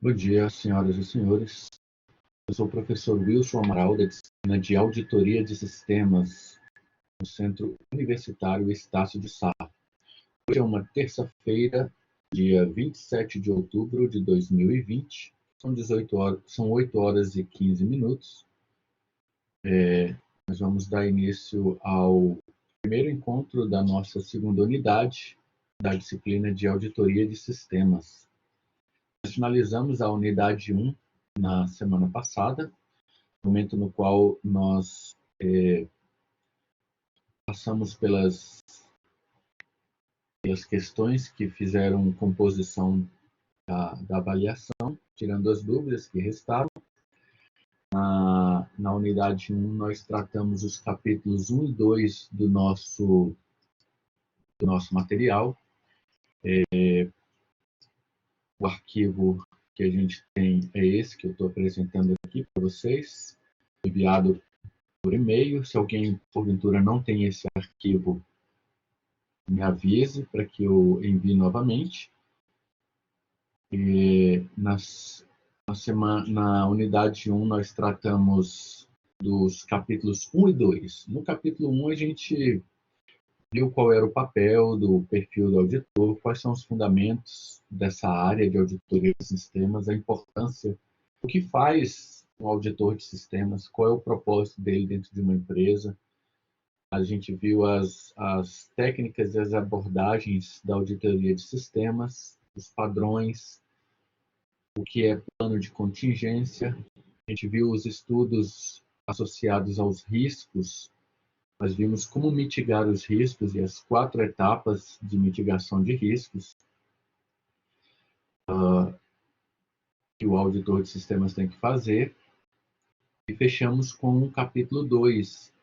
Bom dia, senhoras e senhores. Eu sou o professor Wilson Amaral, da disciplina de Auditoria de Sistemas, no Centro Universitário Estácio de Sá. Hoje é uma terça-feira, dia 27 de outubro de 2020. São 8 horas e 15 minutos. Nós vamos dar início ao primeiro encontro da nossa segunda unidade, da disciplina de Auditoria de Sistemas. Nós finalizamos a unidade 1 na semana passada, momento no qual nós passamos pelas questões que fizeram composição da avaliação, tirando as dúvidas que restaram. Na unidade 1, nós tratamos os capítulos 1 e 2 do nosso material. O arquivo que a gente tem é esse que eu estou apresentando aqui para vocês, enviado por e-mail. Se alguém, porventura, não tem esse arquivo, me avise para que eu envie novamente. Na unidade 1, nós tratamos dos capítulos 1 e 2. No capítulo 1, a gente viu qual era o papel do perfil do auditor, quais são os fundamentos dessa área de auditoria de sistemas, a importância, o que faz um auditor de sistemas, qual é o propósito dele dentro de uma empresa. A gente viu as técnicas e as abordagens da auditoria de sistemas, os padrões, o que é plano de contingência. A gente viu os estudos associados aos riscos. Nós vimos como mitigar os riscos e as 4 etapas de mitigação de riscos que o auditor de sistemas tem que fazer. E fechamos com o capítulo 2,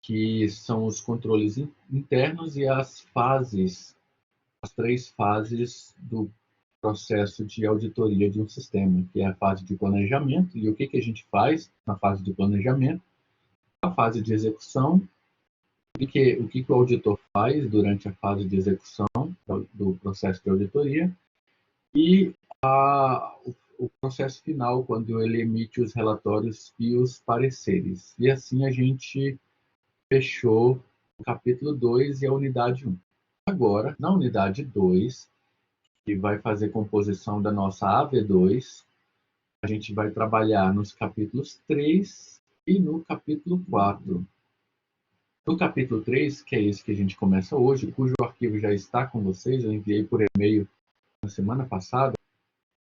que são os controles internos e as 3 fases do processo de auditoria de um sistema, que é a fase de planejamento. E o que a gente faz na fase de planejamento? A fase de execução. O que o auditor faz durante a fase de execução do processo de auditoria e o processo final, quando ele emite os relatórios e os pareceres. E assim a gente fechou o capítulo 2 e a unidade 1. Agora, na unidade 2, que vai fazer composição da nossa AV2, a gente vai trabalhar nos capítulos 3 e no capítulo 4. No capítulo 3, que é esse que a gente começa hoje, cujo arquivo já está com vocês, eu enviei por e-mail na semana passada,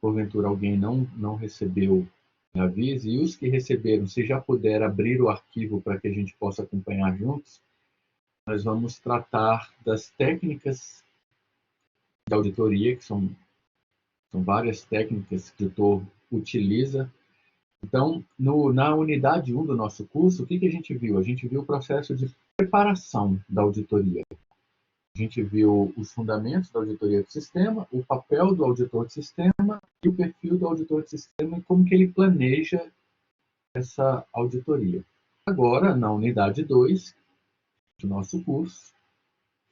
porventura alguém não recebeu, me avise, e os que receberam, se já puder abrir o arquivo para que a gente possa acompanhar juntos, nós vamos tratar das técnicas de auditoria, que são várias técnicas que o auditor utiliza. Então, na unidade 1 do nosso curso, o que a gente viu? A gente viu o processo de preparação da auditoria. A gente viu os fundamentos da auditoria de sistema, o papel do auditor de sistema e o perfil do auditor de sistema e como que ele planeja essa auditoria. Agora, na unidade 2 do nosso curso,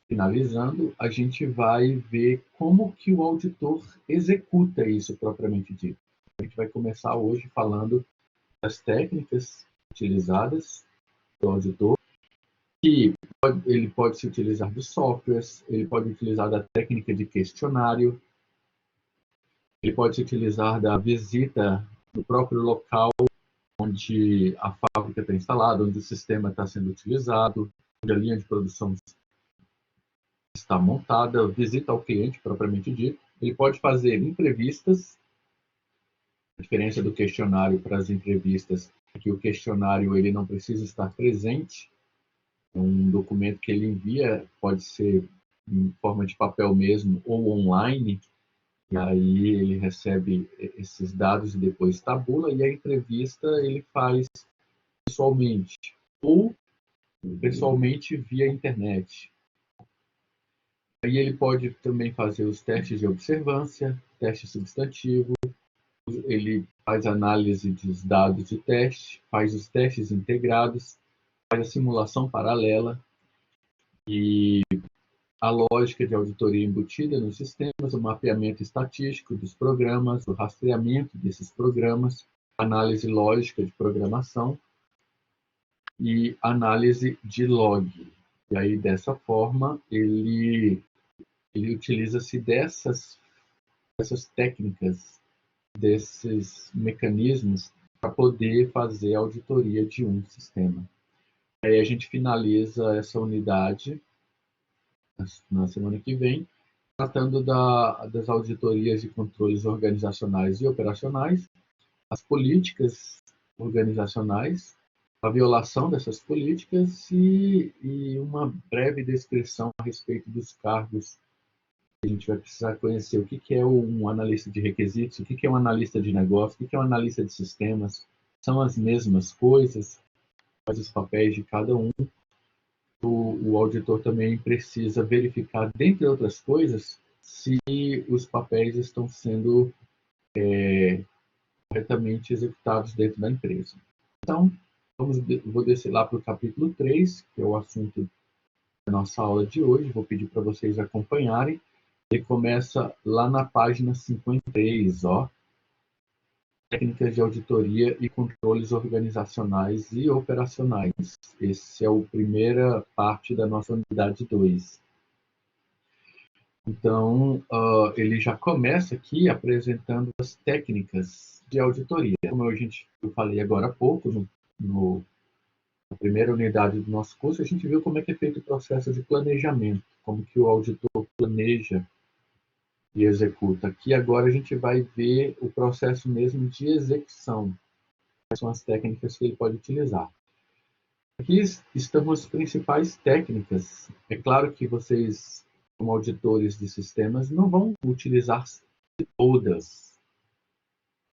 finalizando, a gente vai ver como que o auditor executa isso propriamente dito. A gente vai começar hoje falando das técnicas utilizadas pelo auditor, que ele pode se utilizar de softwares, ele pode utilizar da técnica de questionário, ele pode se utilizar da visita do próprio local onde a fábrica está instalada, onde o sistema está sendo utilizado, onde a linha de produção está montada, visita ao cliente propriamente dito. Ele pode fazer entrevistas. A diferença do questionário para as entrevistas é que o questionário ele não precisa estar presente. Um documento que ele envia pode ser em forma de papel mesmo ou online, e aí ele recebe esses dados e depois tabula, e a entrevista ele faz pessoalmente ou pessoalmente via internet. Aí ele pode também fazer os testes de observância, teste substantivo, ele faz análise dos dados de teste, faz os testes integrados, faz a simulação paralela e a lógica de auditoria embutida nos sistemas, o mapeamento estatístico dos programas, o rastreamento desses programas, análise lógica de programação e análise de log. E aí, dessa forma, ele utiliza-se dessas técnicas, desses mecanismos, para poder fazer a auditoria de um sistema. Aí a gente finaliza essa unidade na semana que vem, tratando das auditorias de controles organizacionais e operacionais, as políticas organizacionais, a violação dessas políticas e uma breve descrição a respeito dos cargos. A gente vai precisar conhecer o que é um analista de requisitos, o que é um analista de negócio, o que é um analista de sistemas. São as mesmas coisas, faz os papéis de cada um. O auditor também precisa verificar, dentre outras coisas, se os papéis estão sendo corretamente executados dentro da empresa. Então, vou descer lá para o capítulo 3, que é o assunto da nossa aula de hoje. Vou pedir para vocês acompanharem. Ele começa lá na página 53, ó. Técnicas de auditoria e controles organizacionais e operacionais. Esse é a primeira parte da nossa unidade 2. Então, ele já começa aqui apresentando as técnicas de auditoria. Como eu falei agora há pouco, na primeira unidade do nosso curso, a gente viu como é que é feito o processo de planejamento, como que o auditor planeja e executa. Aqui agora a gente vai ver o processo mesmo de execução. Quais são as técnicas que ele pode utilizar. Aqui estão as principais técnicas. É claro que vocês, como auditores de sistemas, não vão utilizar todas,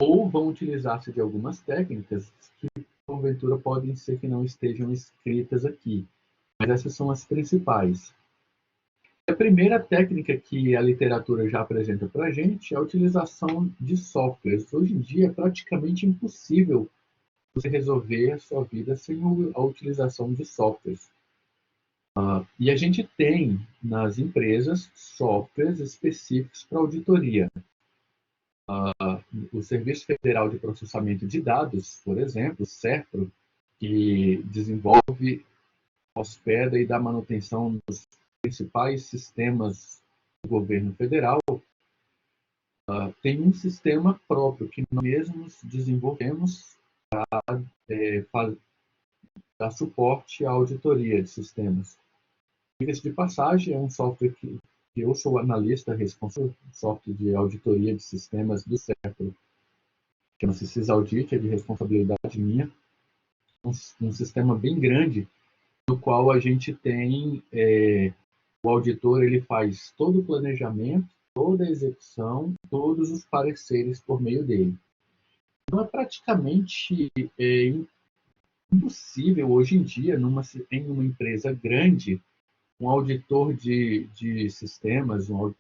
ou vão utilizar-se de algumas técnicas que, porventura, podem ser que não estejam escritas aqui. Mas essas são as principais. A primeira técnica que a literatura já apresenta para a gente é a utilização de softwares. Hoje em dia é praticamente impossível você resolver a sua vida sem a utilização de softwares. E a gente tem nas empresas softwares específicos para auditoria. O Serviço Federal de Processamento de Dados, por exemplo, o SERPRO, que desenvolve, hospeda e dá manutenção dos principais sistemas do governo federal, tem um sistema próprio que nós mesmos desenvolvemos para dar suporte à auditoria de sistemas. Diga-se de passagem, é um software que eu sou analista responsável pelo software de auditoria de sistemas do SERPRO, chama-se SysAudit, é de responsabilidade minha, um sistema bem grande, no qual a gente tem o auditor, ele faz todo o planejamento, toda a execução, todos os pareceres por meio dele. Então, é praticamente impossível hoje em dia, em uma empresa grande, um auditor de sistemas, um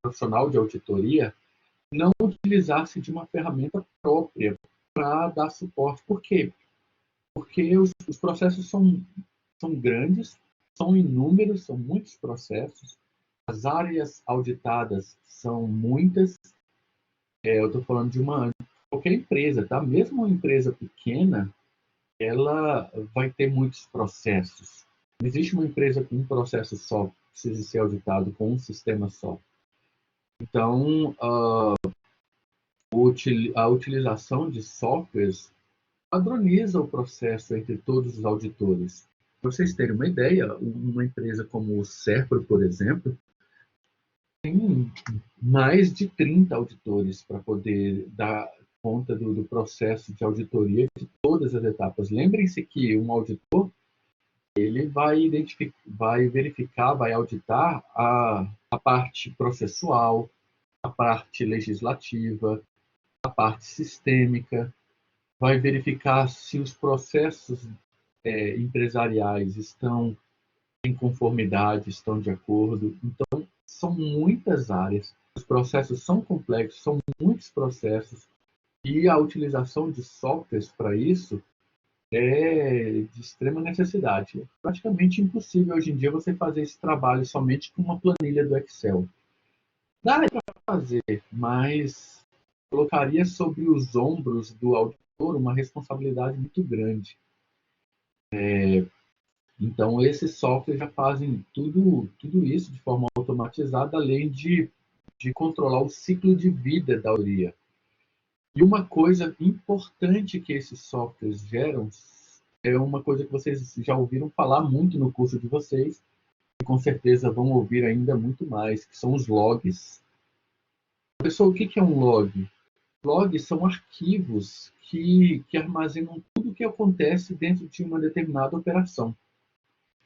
profissional de auditoria, não utilizar-se de uma ferramenta própria para dar suporte. Por quê? Porque os processos são grandes, são inúmeros, são muitos processos, as áreas auditadas são muitas. Eu estou falando de qualquer empresa, tá? Mesmo uma empresa pequena, ela vai ter muitos processos. Não existe uma empresa com um processo só, que precisa ser auditado com um sistema só. Então, a utilização de softwares padroniza o processo entre todos os auditores. Para vocês terem uma ideia, uma empresa como o SERPRO, por exemplo, tem mais de 30 auditores para poder dar conta do processo de auditoria de todas as etapas. Lembrem-se que um auditor ele vai verificar, vai auditar a parte processual, a parte legislativa, a parte sistêmica, vai verificar se os processos empresariais estão em conformidade, estão de acordo. Então, são muitas áreas, os processos são complexos, são muitos processos, e a utilização de softwares para isso é de extrema necessidade. É praticamente impossível hoje em dia você fazer esse trabalho somente com uma planilha do Excel. Dá para fazer, mas colocaria sobre os ombros do auditor uma responsabilidade muito grande. Então, esses softwares já fazem tudo isso de forma automatizada, além de controlar o ciclo de vida da auditoria. E uma coisa importante que esses softwares geram é uma coisa que vocês já ouviram falar muito no curso de vocês, e com certeza vão ouvir ainda muito mais, que são os logs. Pessoal, o que é um log? Logs são arquivos que armazenam tudo o que acontece dentro de uma determinada operação.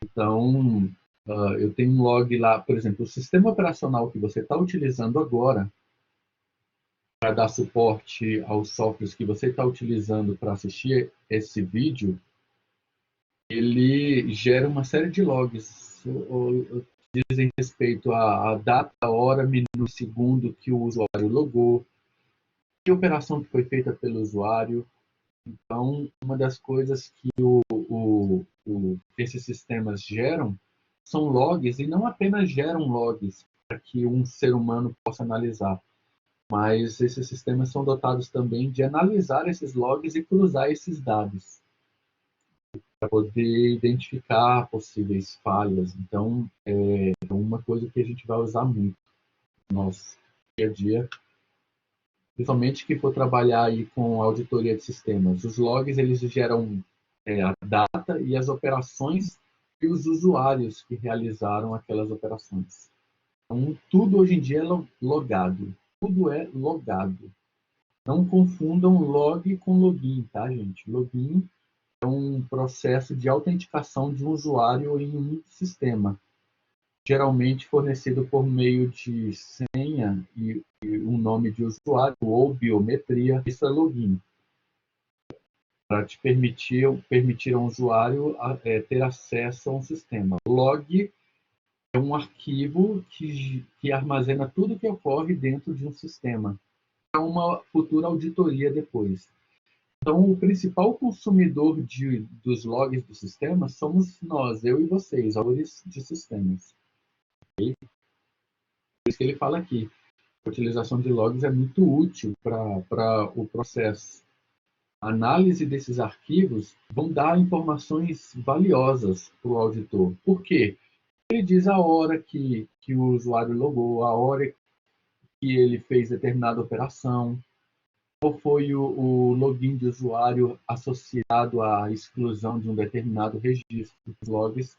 Então, eu tenho um log lá, por exemplo, o sistema operacional que você está utilizando agora para dar suporte aos softwares que você está utilizando para assistir esse vídeo, ele gera uma série de logs, dizem respeito à data, hora, minuto, segundo que o usuário logou, que operação que foi feita pelo usuário. Então, uma das coisas que esses sistemas geram são logs, e não apenas geram logs para que um ser humano possa analisar, mas esses sistemas são dotados também de analisar esses logs e cruzar esses dados para poder identificar possíveis falhas. Então, é uma coisa que a gente vai usar muito no nosso dia a dia, principalmente que for trabalhar aí com auditoria de sistemas. Os logs, eles geram a data e as operações e os usuários que realizaram aquelas operações. Então, tudo hoje em dia é logado. Tudo é logado. Não confundam log com login, tá, gente? Login é um processo de autenticação de um usuário em um sistema, geralmente fornecido por meio de senha e um nome de usuário ou biometria. Isso é login, para te permitir ao usuário ter acesso a um sistema. Log é um arquivo que armazena tudo que ocorre dentro de um sistema, para uma futura auditoria depois. Então, o principal consumidor dos logs do sistema somos nós, eu e vocês, autores de sistemas. Okay? Por isso que ele fala aqui, a utilização de logs é muito útil para o processo. A análise desses arquivos vão dar informações valiosas para o auditor. Por quê? Ele diz a hora que o usuário logou, a hora que ele fez determinada operação, qual foi o login de usuário associado à exclusão de um determinado registro. Os logs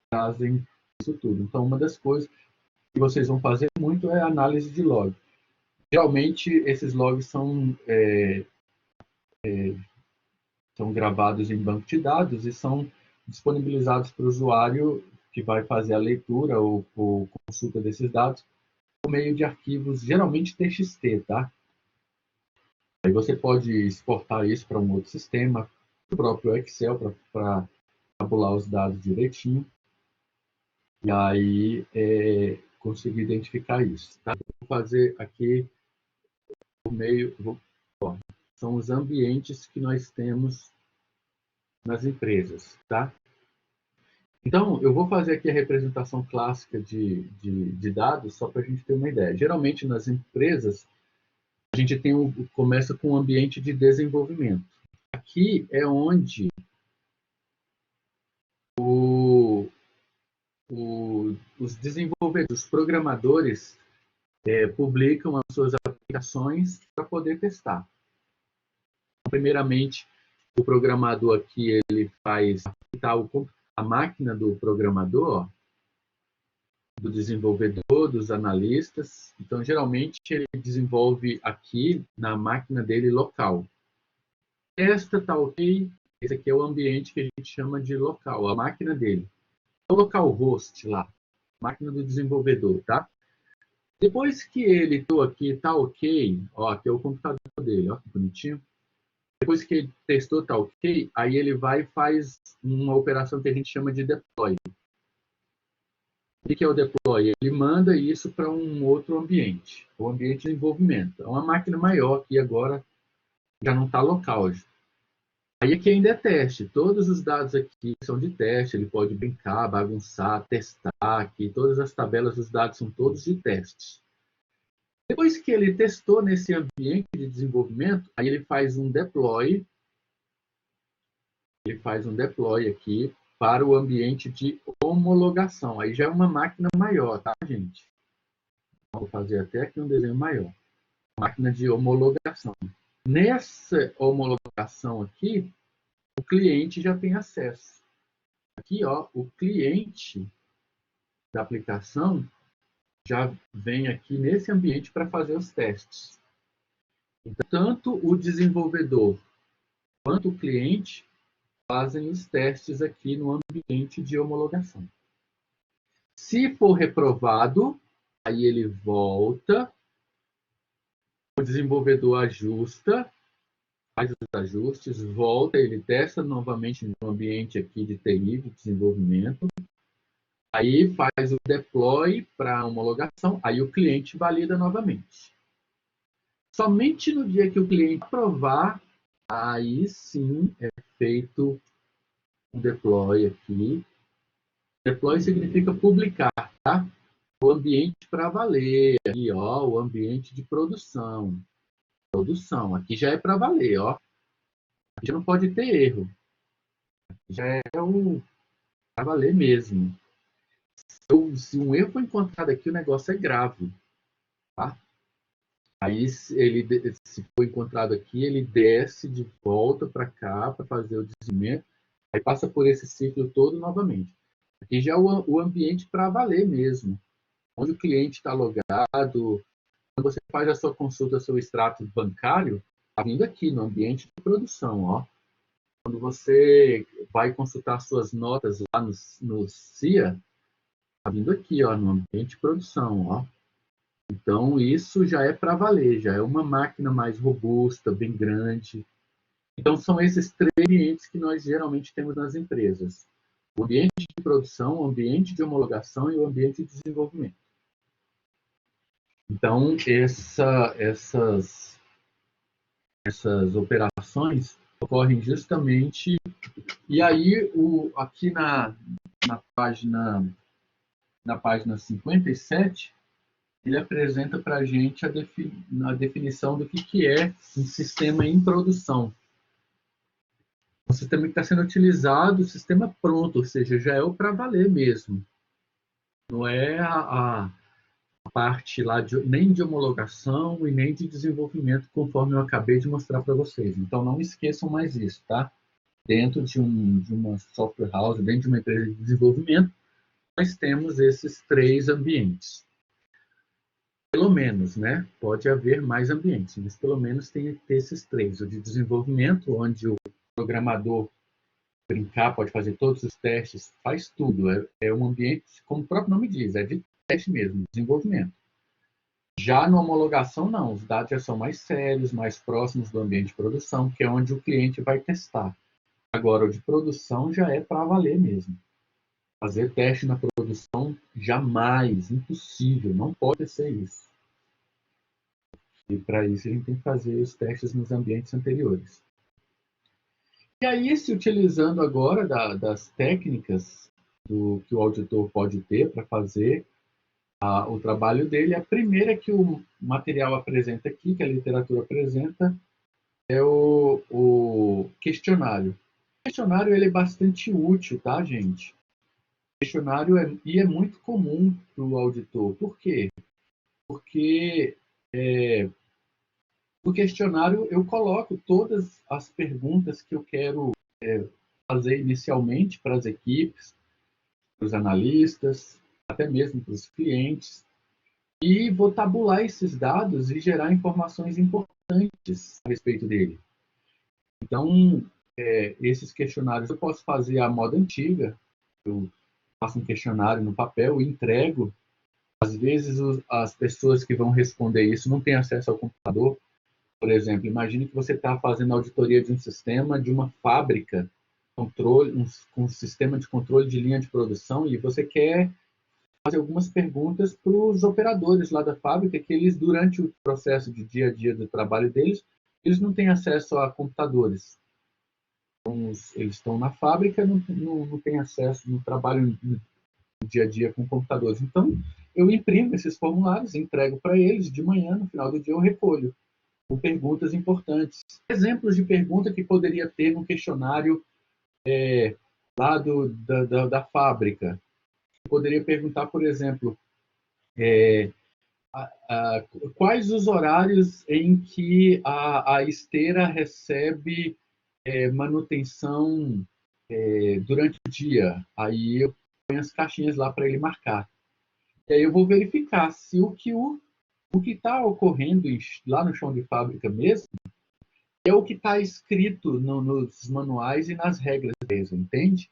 trazem isso tudo. Então, uma das coisas que vocês vão fazer muito é a análise de log. Geralmente, esses logs são gravados em banco de dados e são disponibilizados para o usuário que vai fazer a leitura ou consulta desses dados por meio de arquivos, geralmente TXT, tá? Aí você pode exportar isso para um outro sistema, o próprio Excel, para tabular os dados direitinho, e aí conseguir identificar isso. Tá? Vou fazer aqui por meio... São os ambientes que nós temos nas empresas. Tá? Então, eu vou fazer aqui a representação clássica de dados, só para a gente ter uma ideia. Geralmente, nas empresas, a gente começa com um ambiente de desenvolvimento. Aqui é onde os desenvolvedores, os programadores, publicam as suas aplicações para poder testar. Primeiramente, o programador aqui ele faz a máquina do programador, do desenvolvedor, dos analistas. Então, geralmente, ele desenvolve aqui na máquina dele local. Esta está ok. Esse aqui é o ambiente que a gente chama de local, a máquina dele. É o localhost lá, máquina do desenvolvedor, tá? Depois que ele aqui tá ok, ó, aqui é o computador dele, ó, que bonitinho. Depois que ele testou tá ok, aí ele vai e faz uma operação que a gente chama de deploy. O que é o deploy? Ele manda isso para um outro ambiente, o ambiente de desenvolvimento. É uma máquina maior que agora já não está local. Aí aqui ainda é teste. Todos os dados aqui são de teste. Ele pode brincar, bagunçar, testar. Aqui todas as tabelas, os dados são todos de testes. Depois que ele testou nesse ambiente de desenvolvimento, aí ele faz um deploy. Ele faz um deploy aqui para o ambiente de homologação. Aí já é uma máquina maior, tá, gente? Vou fazer até aqui um desenho maior. Máquina de homologação. Nessa homologação aqui, o cliente já tem acesso. Aqui, ó, o cliente da aplicação já vem aqui nesse ambiente para fazer os testes. Então, tanto o desenvolvedor quanto o cliente fazem os testes aqui no ambiente de homologação. Se for reprovado, aí ele volta, o desenvolvedor ajusta, faz os ajustes, volta, ele testa novamente no ambiente aqui de TI, de desenvolvimento, aí faz o deploy para homologação, aí o cliente valida novamente. Somente no dia que o cliente aprovar, aí sim é feito um deploy aqui. Deploy significa publicar, tá? O ambiente para valer, aqui, ó, o ambiente de produção. Produção, aqui já é para valer, ó. Aqui não pode ter erro. Aqui já é o para valer mesmo. Se um erro for encontrado aqui, o negócio é grave, tá? Aí, se for encontrado aqui, ele desce de volta para cá para fazer o desenvolvimento, aí passa por esse ciclo todo novamente. Aqui já é o ambiente para valer mesmo, onde o cliente está logado. Quando você faz a sua consulta, seu extrato bancário, está vindo aqui no ambiente de produção, ó. Quando você vai consultar suas notas lá no CIA, está vindo aqui, ó, no ambiente de produção, ó. Então, isso já é para valer, já é uma máquina mais robusta, bem grande. Então, são esses três ambientes que nós geralmente temos nas empresas. O ambiente de produção, o ambiente de homologação e o ambiente de desenvolvimento. Então, essas operações ocorrem justamente... E aí, aqui na página 57, ele apresenta para a gente a definição do que é um sistema em produção. Um sistema que está sendo utilizado, o sistema pronto, ou seja, já é o para valer mesmo. Não é a parte lá nem de homologação e nem de desenvolvimento, conforme eu acabei de mostrar para vocês. Então, não esqueçam mais isso, tá? Dentro de uma software house, dentro de uma empresa de desenvolvimento, nós temos esses três ambientes. Pelo menos, né? Pode haver mais ambientes, mas pelo menos tem que ter esses três. O de desenvolvimento, onde o programador brincar, pode fazer todos os testes, faz tudo. É um ambiente, como o próprio nome diz, é de teste mesmo, desenvolvimento. Já na homologação, não. Os dados já são mais sérios, mais próximos do ambiente de produção, que é onde o cliente vai testar. Agora, o de produção já é para valer mesmo. Fazer teste na produção, jamais, impossível, não pode ser isso. E para isso a gente tem que fazer os testes nos ambientes anteriores. E aí, se utilizando agora das técnicas que o auditor pode ter para fazer o trabalho dele, a primeira que o material apresenta aqui, que a literatura apresenta, é o questionário. O questionário ele é bastante útil, tá, gente? O questionário é muito comum para o auditor. Por quê? Porque no questionário eu coloco todas as perguntas que eu quero fazer inicialmente para as equipes, para os analistas, até mesmo para os clientes, e vou tabular esses dados e gerar informações importantes a respeito dele. Então, esses questionários eu posso fazer à moda antiga, eu faço um questionário no papel e entrego. Às vezes as pessoas que vão responder isso não têm acesso ao computador. Por exemplo, imagine que você está fazendo auditoria de um sistema de uma fábrica, com um sistema de controle de linha de produção, e você quer fazer algumas perguntas para os operadores lá da fábrica, que eles, durante o processo de dia a dia do trabalho deles, eles não têm acesso a computadores. eles estão na fábrica, não têm acesso, no trabalho no dia a dia com computadores. Então, eu imprimo esses formulários, entrego para eles, de manhã, no final do dia eu recolho, com perguntas importantes. Exemplos de pergunta que poderia ter no questionário lá da fábrica. Eu poderia perguntar, por exemplo, quais os horários em que a esteira recebe manutenção durante o dia. Aí eu ponho as caixinhas lá para ele marcar. E aí eu vou verificar se o que está ocorrendo lá no chão de fábrica mesmo é o que está escrito nos manuais e nas regras mesmo, entende?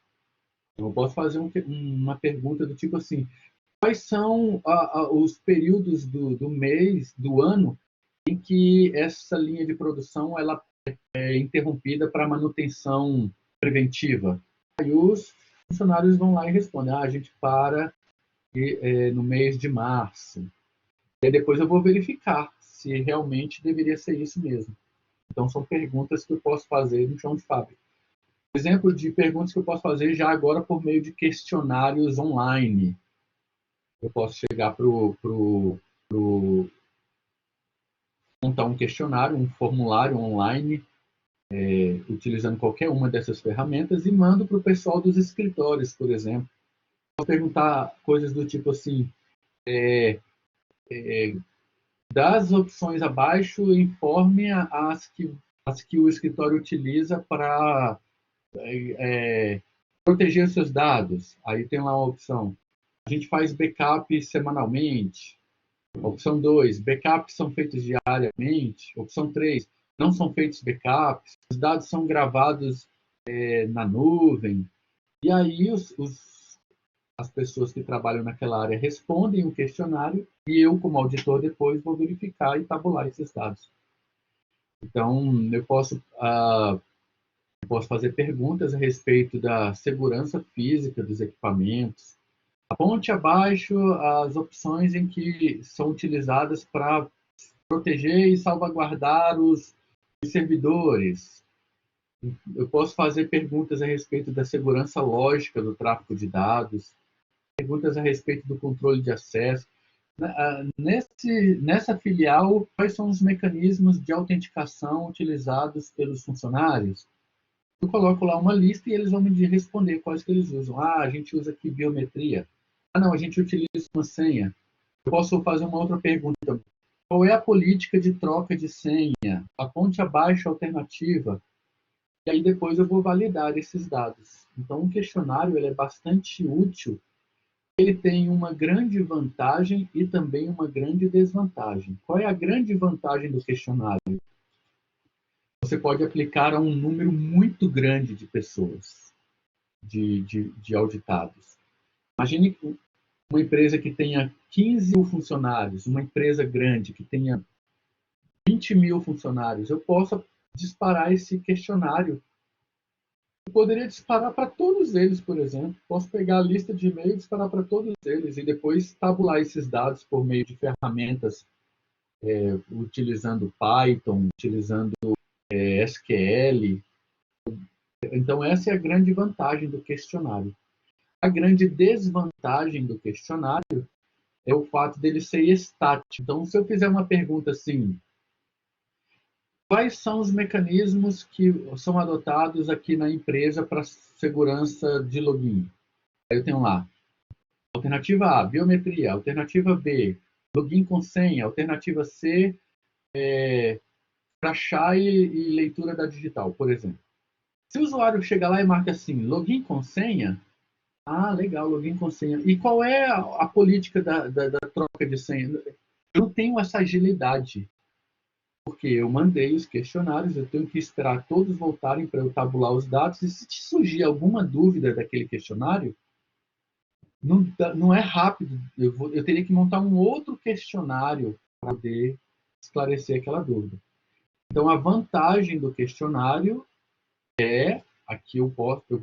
Eu posso fazer uma pergunta do tipo assim: quais são os períodos do mês, do ano, em que essa linha de produção ela é interrompida para manutenção preventiva? Aí os funcionários vão lá e respondem: a gente para no mês de março. E depois eu vou verificar se realmente deveria ser isso mesmo. Então, são perguntas que eu posso fazer no chão de fábrica. Exemplo de perguntas que eu posso fazer já agora por meio de questionários online. Eu posso chegar montar um questionário, um formulário online, utilizando qualquer uma dessas ferramentas e mando para o pessoal dos escritórios, por exemplo. Vou perguntar coisas do tipo assim: das opções abaixo, informe as que o escritório utiliza para proteger os seus dados. Aí tem lá uma opção: a gente faz backup semanalmente. Opção 2, backups são feitos diariamente. Opção 3, não são feitos backups, os dados são gravados na nuvem. E aí as pessoas que trabalham naquela área respondem o questionário e eu, como auditor, depois vou verificar e tabular esses dados. Então, eu posso fazer perguntas a respeito da segurança física dos equipamentos. Aponte abaixo as opções em que são utilizadas para proteger e salvaguardar os servidores. Eu posso fazer perguntas a respeito da segurança lógica do tráfego de dados, perguntas a respeito do controle de acesso. Nessa filial, quais são os mecanismos de autenticação utilizados pelos funcionários? Eu coloco lá uma lista e eles vão me responder quais que eles usam. A gente usa aqui biometria. Não, a gente utiliza uma senha. Eu posso fazer uma outra pergunta. Qual é a política de troca de senha? Aponte abaixo a alternativa. E aí depois eu vou validar esses dados. Então, o questionário ele é bastante útil. Ele tem uma grande vantagem e também uma grande desvantagem. Qual é a grande vantagem do questionário? Você pode aplicar a um número muito grande de pessoas, de auditados. Imagine uma empresa que tenha 15 mil funcionários, uma empresa grande que tenha 20 mil funcionários. Eu posso disparar esse questionário. Eu poderia disparar para todos eles, por exemplo. Posso pegar a lista de e-mail e disparar para todos eles e depois tabular esses dados por meio de ferramentas, utilizando Python, utilizando SQL. Então, essa é a grande vantagem do questionário. A grande desvantagem do questionário é o fato dele ser estático. Então, se eu fizer uma pergunta assim: quais são os mecanismos que são adotados aqui na empresa para segurança de login? Aí eu tenho lá, alternativa A, biometria. Alternativa B, login com senha. Alternativa C, crachá e leitura da digital, por exemplo. Se o usuário chegar lá e marca assim, login com senha, legal, login com senha. E qual é a política da troca de senha? Eu não tenho essa agilidade, porque eu mandei os questionários, eu tenho que esperar todos voltarem para eu tabular os dados, e se surgir alguma dúvida daquele questionário, não é rápido. Eu teria que montar um outro questionário para poder esclarecer aquela dúvida. Então, a vantagem do questionário aqui eu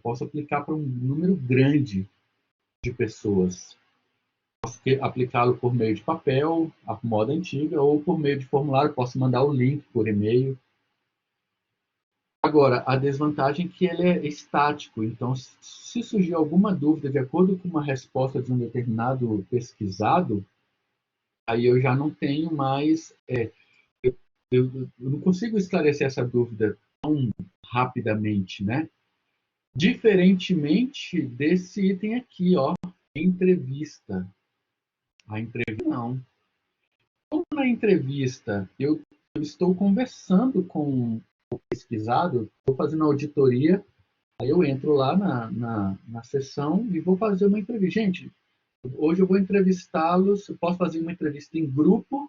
posso aplicar para um número grande de pessoas. Posso aplicá-lo por meio de papel, a moda antiga, ou por meio de formulário, posso mandar o link por e-mail. A Agora, a desvantagem é que ele é estático. Então, se surgir alguma dúvida de acordo com uma resposta de um determinado pesquisado, aí eu já não tenho mais... eu não consigo esclarecer essa dúvida tão rapidamente, né? Diferentemente desse item aqui, ó, entrevista. A entrevista não. Como na entrevista eu estou conversando com o pesquisado, estou fazendo auditoria, aí eu entro lá na sessão e vou fazer uma entrevista. Gente, hoje eu vou entrevistá-los, eu posso fazer uma entrevista em grupo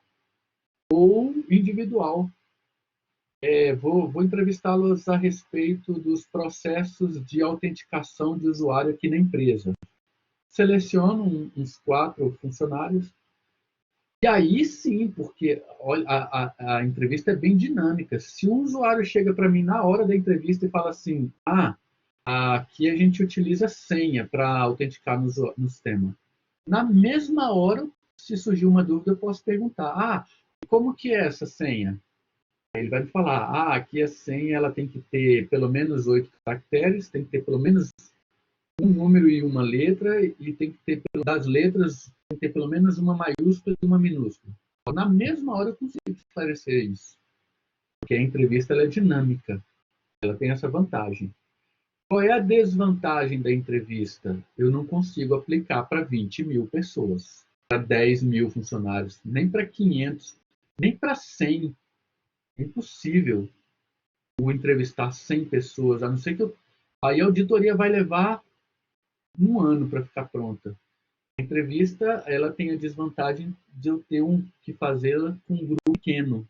ou individual. Vou entrevistá-los a respeito dos processos de autenticação de usuário aqui na empresa. Seleciono uns 4 funcionários, e aí sim, porque olha, a entrevista é bem dinâmica. Se um usuário chega para mim na hora da entrevista e fala assim, aqui a gente utiliza senha para autenticar no sistema. Na mesma hora, se surgir uma dúvida, eu posso perguntar, como que é essa senha? Ele vai me falar, aqui a senha ela tem que ter pelo menos 8 caracteres, tem que ter pelo menos um número e uma letra, e tem que ter, das letras, tem que ter pelo menos uma maiúscula e uma minúscula. Na mesma hora eu consigo esclarecer isso, porque a entrevista ela é dinâmica, ela tem essa vantagem. Qual é a desvantagem da entrevista? Eu não consigo aplicar para 20 mil pessoas, para 10 mil funcionários, nem para 500, nem para 100. É impossível o entrevistar 100 pessoas, a não ser que aí a auditoria vai levar 1 ano para ficar pronta. A entrevista ela tem a desvantagem de eu ter que fazê-la com um grupo pequeno,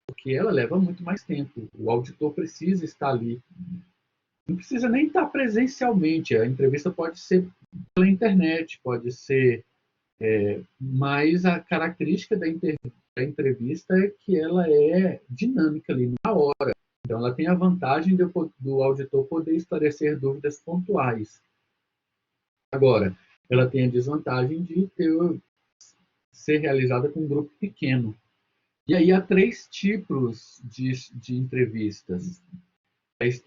porque ela leva muito mais tempo. O auditor precisa estar ali. Não precisa nem estar presencialmente. A entrevista pode ser pela internet, pode ser... mas a característica da entrevista é que ela é dinâmica ali na hora. Então, ela tem a vantagem do auditor poder esclarecer dúvidas pontuais. Agora, ela tem a desvantagem de ser realizada com um grupo pequeno. E aí há 3 tipos de entrevistas.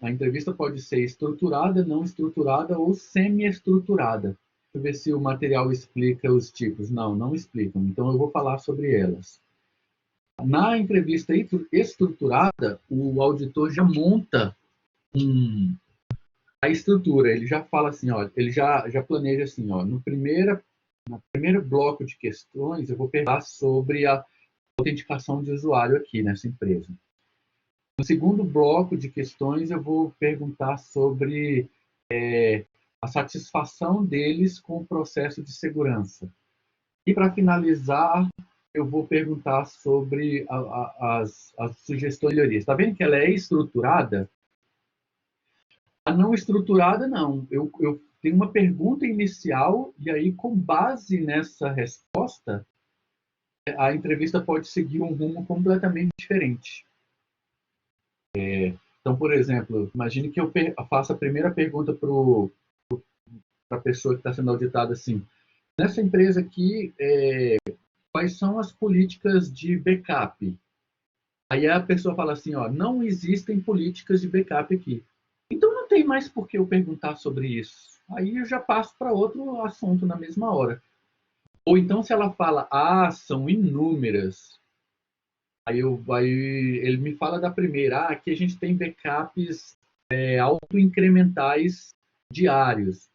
A entrevista pode ser estruturada, não estruturada ou semi-estruturada. Deixa eu ver se o material explica os tipos. Não explicam. Então eu vou falar sobre elas. Na entrevista estruturada, o auditor já monta a estrutura. Ele já fala assim, ele já planeja assim, no primeiro bloco de questões, eu vou perguntar sobre a autenticação de usuário aqui nessa empresa. No segundo bloco de questões, eu vou perguntar sobre a satisfação deles com o processo de segurança. E, para finalizar, eu vou perguntar sobre as sugestões de melhorias. Está vendo que ela é estruturada? A não estruturada, não. Eu tenho uma pergunta inicial e aí, com base nessa resposta, a entrevista pode seguir um rumo completamente diferente. Então, por exemplo, imagine que eu faça a primeira pergunta para a pessoa que está sendo auditada assim, nessa empresa aqui, quais são as políticas de backup? Aí a pessoa fala assim, não existem políticas de backup aqui. Então não tem mais por que eu perguntar sobre isso. Aí eu já passo para outro assunto na mesma hora. Ou então se ela fala, são inúmeras. Aí ele me fala da primeira, aqui a gente tem backups autoincrementais diários.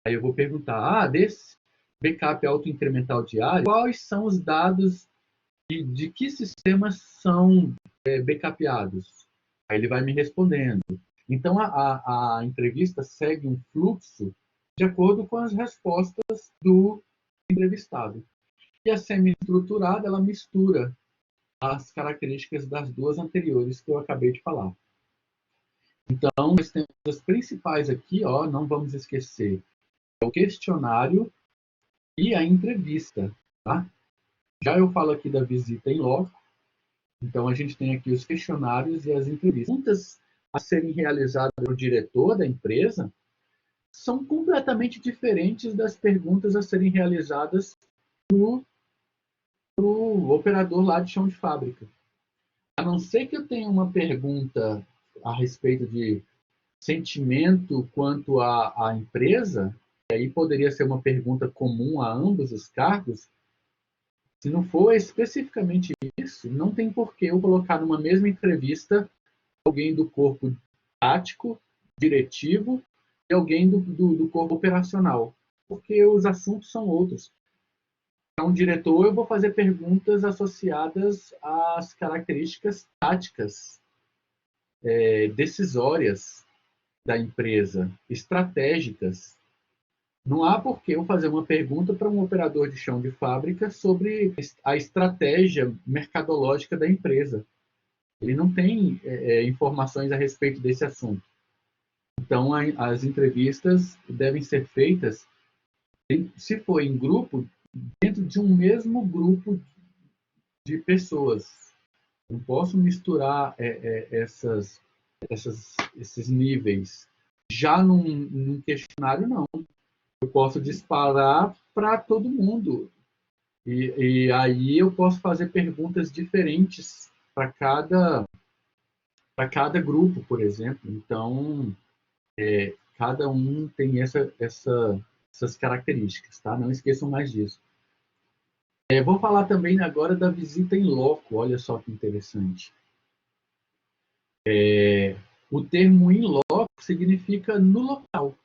Aí eu vou perguntar, desse backup autoincremental diário, quais são os dados de que sistemas são backupeados? Aí ele vai me respondendo. Então a entrevista segue um fluxo de acordo com as respostas do entrevistado. E a semi-estruturada, ela mistura as características das 2 anteriores que eu acabei de falar. Então, nós temos as principais aqui, não vamos esquecer, o questionário e a entrevista. Tá? Já eu falo aqui da visita em loco, então a gente tem aqui os questionários e as entrevistas. Perguntas a serem realizadas pelo diretor da empresa são completamente diferentes das perguntas a serem realizadas para o operador lá de chão de fábrica. A não ser que eu tenha uma pergunta a respeito de sentimento quanto à empresa, e aí poderia ser uma pergunta comum a ambos os cargos. Se não for especificamente isso, não tem por que eu colocar numa mesma entrevista alguém do corpo tático, diretivo, e alguém do corpo operacional, porque os assuntos são outros. Para um diretor, eu vou fazer perguntas associadas às características táticas, decisórias da empresa, estratégicas. Não há por que eu fazer uma pergunta para um operador de chão de fábrica sobre a estratégia mercadológica da empresa. Ele não tem informações a respeito desse assunto. Então, as entrevistas devem ser feitas, se for em grupo, dentro de um mesmo grupo de pessoas. Não posso misturar esses níveis. Já num questionário, não. Eu posso disparar para todo mundo. E aí eu posso fazer perguntas diferentes para cada grupo, por exemplo. Então, cada um tem essas características, tá? Não esqueçam mais disso. Vou falar também agora da visita em loco. Olha só que interessante. O termo in loco significa no local.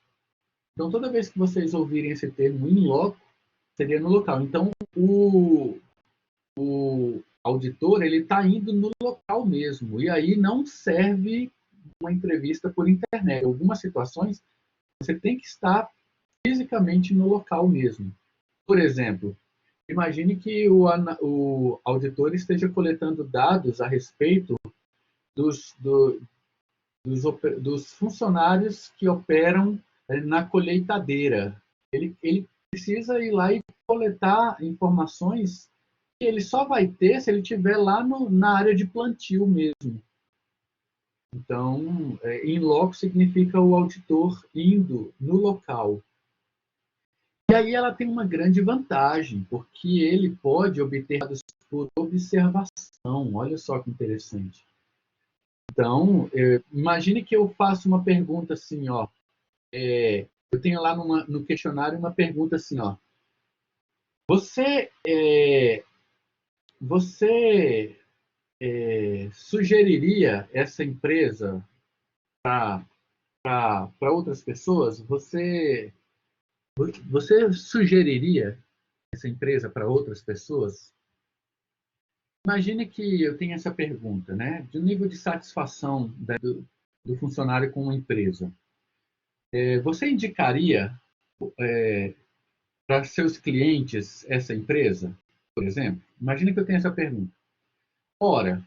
Então, toda vez que vocês ouvirem esse termo in loco, seria no local. Então, o auditor ele está indo no local mesmo. E aí não serve uma entrevista por internet. Em algumas situações, você tem que estar fisicamente no local mesmo. Por exemplo, imagine que o auditor esteja coletando dados a respeito dos funcionários que operam na colheitadeira. Ele precisa ir lá e coletar informações que ele só vai ter se ele estiver lá na área de plantio mesmo. Então, in loco significa o auditor indo no local. E aí ela tem uma grande vantagem, porque ele pode obter dados por observação. Olha só que interessante. Então, imagine que eu faço uma pergunta assim, ó. Eu tenho lá no questionário uma pergunta assim, ó. Você sugeriria essa empresa para outras pessoas? Você sugeriria essa empresa para outras pessoas? Imagine que eu tenho essa pergunta, né? De um nível de satisfação do funcionário com uma empresa. Você indicaria para seus clientes essa empresa, por exemplo? Imagine que eu tenho essa pergunta. Ora,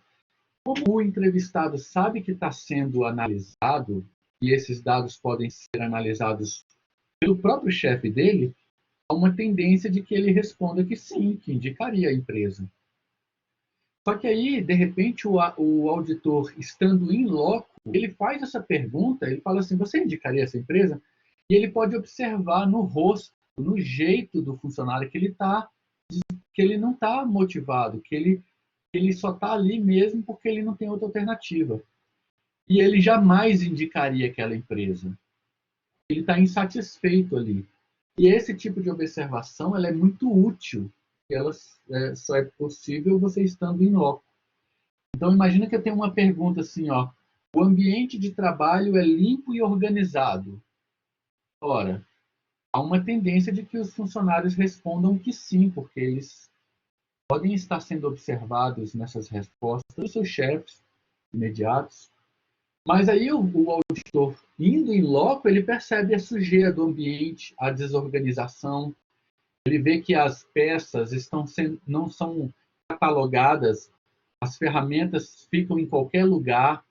como o entrevistado sabe que está sendo analisado, e esses dados podem ser analisados pelo próprio chefe dele, há uma tendência de que ele responda que sim, que indicaria a empresa. Só que aí, de repente, o auditor, estando em loco, ele faz essa pergunta, ele fala assim, você indicaria essa empresa? E ele pode observar no rosto, no jeito do funcionário que ele não está motivado, que ele só está ali mesmo porque ele não tem outra alternativa. E ele jamais indicaria aquela empresa. Ele está insatisfeito ali. E esse tipo de observação ela é muito útil. Ela só é possível você estando em loco. Então, imagina que eu tenho uma pergunta assim, ó. O ambiente de trabalho é limpo e organizado? Ora, há uma tendência de que os funcionários respondam que sim, porque eles podem estar sendo observados nessas respostas dos seus chefes imediatos. Mas aí o auditor, indo em loco, ele percebe a sujeira do ambiente, a desorganização. Ele vê que as peças não são catalogadas, as ferramentas ficam em qualquer lugar,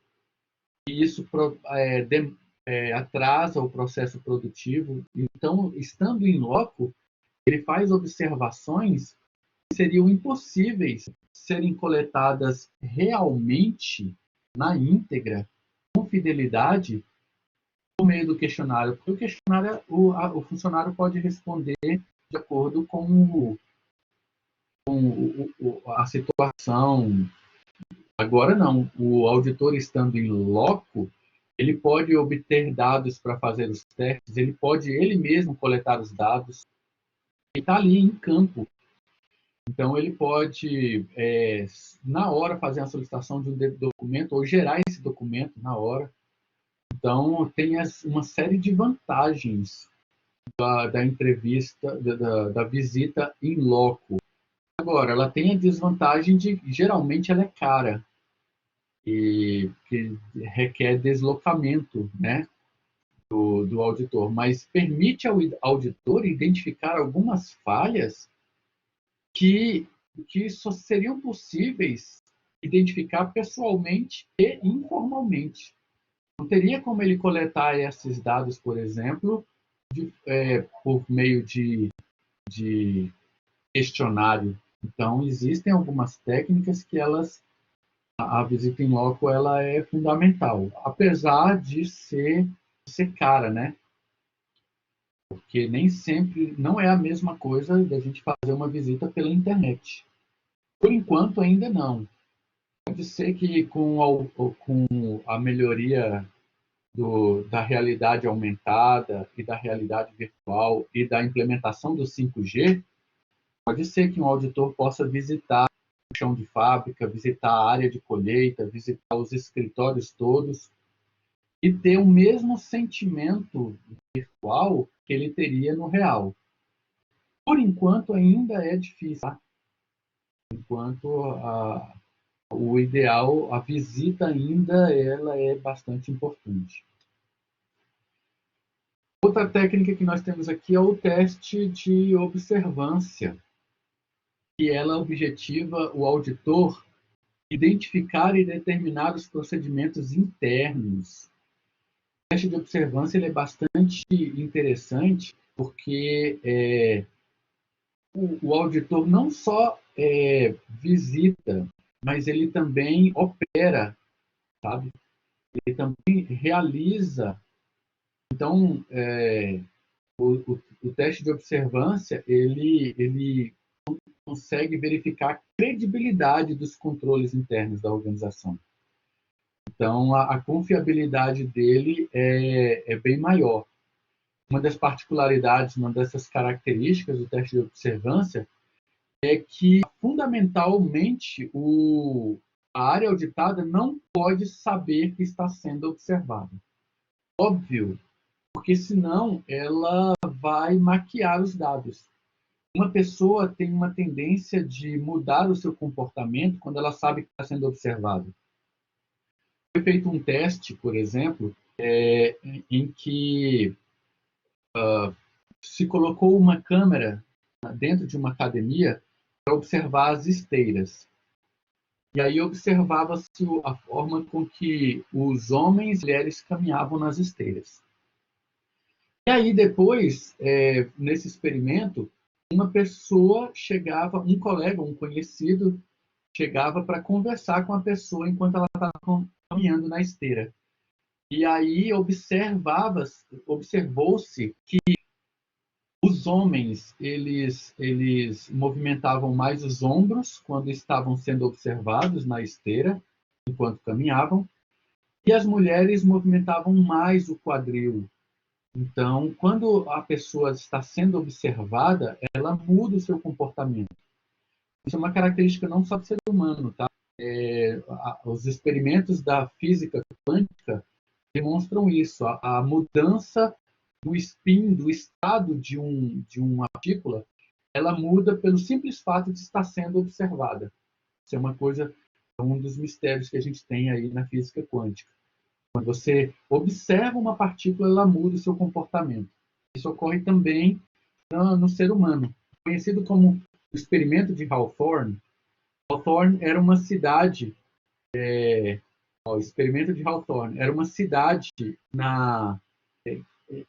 e isso atrasa o processo produtivo. Então, estando em loco, ele faz observações que seriam impossíveis serem coletadas realmente na íntegra, com fidelidade, por meio do questionário, porque o questionário, o funcionário pode responder de acordo com a situação, Agora não, o auditor estando em loco, ele pode obter dados para fazer os testes, ele pode ele mesmo coletar os dados, ele está ali em campo. Então, ele pode, na hora, fazer a solicitação de um documento ou gerar esse documento na hora. Então, tem uma série de vantagens da entrevista, da visita em loco. Agora, ela tem a desvantagem de, geralmente, ela é cara e que requer deslocamento, né, do auditor, mas permite ao auditor identificar algumas falhas que, que só seriam possíveis identificar pessoalmente e informalmente. Não teria como ele coletar esses dados, por exemplo, por meio de questionário. Então, existem algumas técnicas que a visita em loco ela é fundamental, apesar de ser cara, né? Porque nem sempre, não é a mesma coisa da gente fazer uma visita pela internet. Por enquanto, ainda não. Pode ser que com a melhoria da realidade aumentada e da realidade virtual e da implementação do 5G, pode ser que um auditor possa visitar o chão de fábrica, visitar a área de colheita, visitar os escritórios todos e ter o mesmo sentimento virtual que ele teria no real. Por enquanto, ainda é difícil. Tá? Enquanto o ideal, a visita ainda ela é bastante importante. Outra técnica que nós temos aqui é o teste de observância, que ela objetiva o auditor identificar e determinar os procedimentos internos. O teste de observância ele é bastante interessante porque o auditor não só visita, mas ele também opera, sabe? Ele também realiza. Então, o teste de observância ele consegue verificar a credibilidade dos controles internos da organização. Então, a confiabilidade dele é bem maior. Uma das particularidades, uma dessas características do teste de observância é que, fundamentalmente, a área auditada não pode saber que está sendo observada. Óbvio, porque senão ela vai maquiar os dados. Uma pessoa tem uma tendência de mudar o seu comportamento quando ela sabe que está sendo observada. Foi feito um teste, por exemplo, em que se colocou uma câmera dentro de uma academia para observar as esteiras. E aí observava-se a forma com que os homens e mulheres caminhavam nas esteiras. E aí depois, nesse experimento, uma pessoa chegava, um colega, um conhecido, chegava para conversar com a pessoa enquanto ela estava caminhando na esteira. E aí observou-se que os homens, eles movimentavam mais os ombros quando estavam sendo observados na esteira, enquanto caminhavam, e as mulheres movimentavam mais o quadril. Então, quando a pessoa está sendo observada, ela muda o seu comportamento. Isso é uma característica não só do ser humano, tá? Os experimentos da física quântica demonstram isso, a mudança do spin, do estado de uma partícula, ela muda pelo simples fato de estar sendo observada. Isso é uma coisa, um dos mistérios que a gente tem aí na física quântica. Quando você observa uma partícula, ela muda o seu comportamento. Isso ocorre também no ser humano. Conhecido como o experimento de Hawthorne. Hawthorne era uma cidade, o experimento de Hawthorne era uma cidade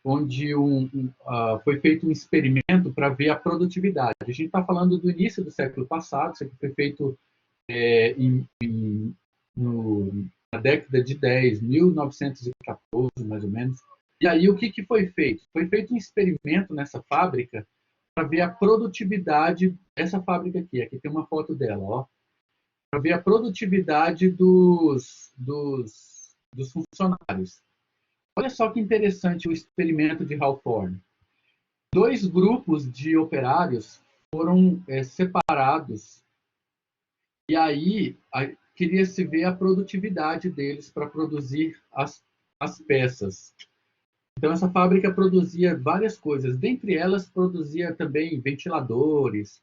onde foi feito um experimento para ver a produtividade. A gente está falando do início do século passado, isso aqui foi feito na década de 10, 1914, mais ou menos. E aí o que foi feito? Foi feito um experimento nessa fábrica para ver a produtividade dessa fábrica aqui. Aqui tem uma foto dela, ó. para ver a produtividade dos funcionários. Olha só que interessante o experimento de Hawthorne. 2 grupos de operários foram separados, e aí queria se ver a produtividade deles para produzir as peças. Então, essa fábrica produzia várias coisas, dentre elas produzia também ventiladores.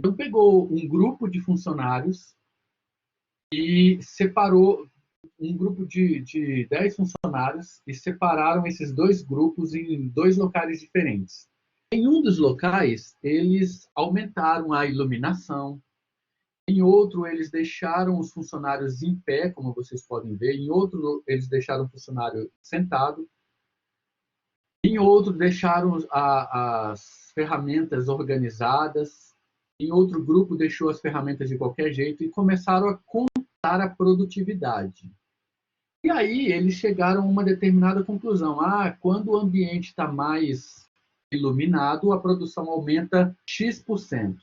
Então, pegou um grupo de funcionários e separou um grupo de 10 funcionários e separaram esses 2 grupos em 2 locais diferentes. Em um dos locais, eles aumentaram a iluminação. Em outro, eles deixaram os funcionários em pé, como vocês podem ver. Em outro, eles deixaram o funcionário sentado. Em outro, deixaram as ferramentas organizadas. Em outro grupo, deixou as ferramentas de qualquer jeito e começaram a contar a produtividade. E aí eles chegaram a uma determinada conclusão. Quando o ambiente está mais iluminado, a produção aumenta X%.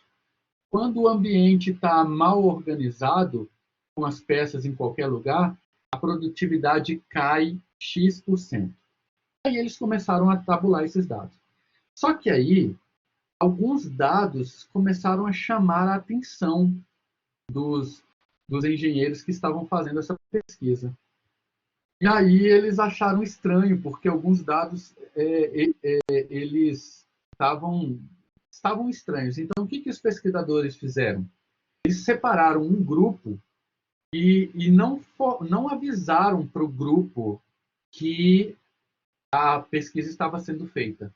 Quando o ambiente está mal organizado, com as peças em qualquer lugar, a produtividade cai X%. Aí eles começaram a tabular esses dados. Só que aí, alguns dados começaram a chamar a atenção dos engenheiros que estavam fazendo essa pesquisa. E aí eles acharam estranho, porque alguns dados eles estavam estranhos. Então, o que os pesquisadores fizeram? Eles separaram um grupo e não avisaram para o grupo que a pesquisa estava sendo feita,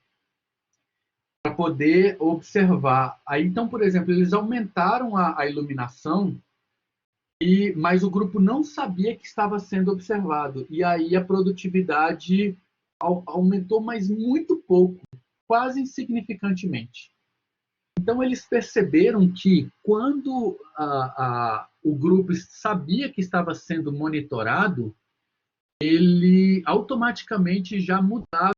para poder observar. Aí, então, por exemplo, eles aumentaram a iluminação, mas o grupo não sabia que estava sendo observado. E aí a produtividade aumentou, mas muito pouco, quase insignificantemente. Então, eles perceberam que quando o grupo sabia que estava sendo monitorado, ele automaticamente já mudava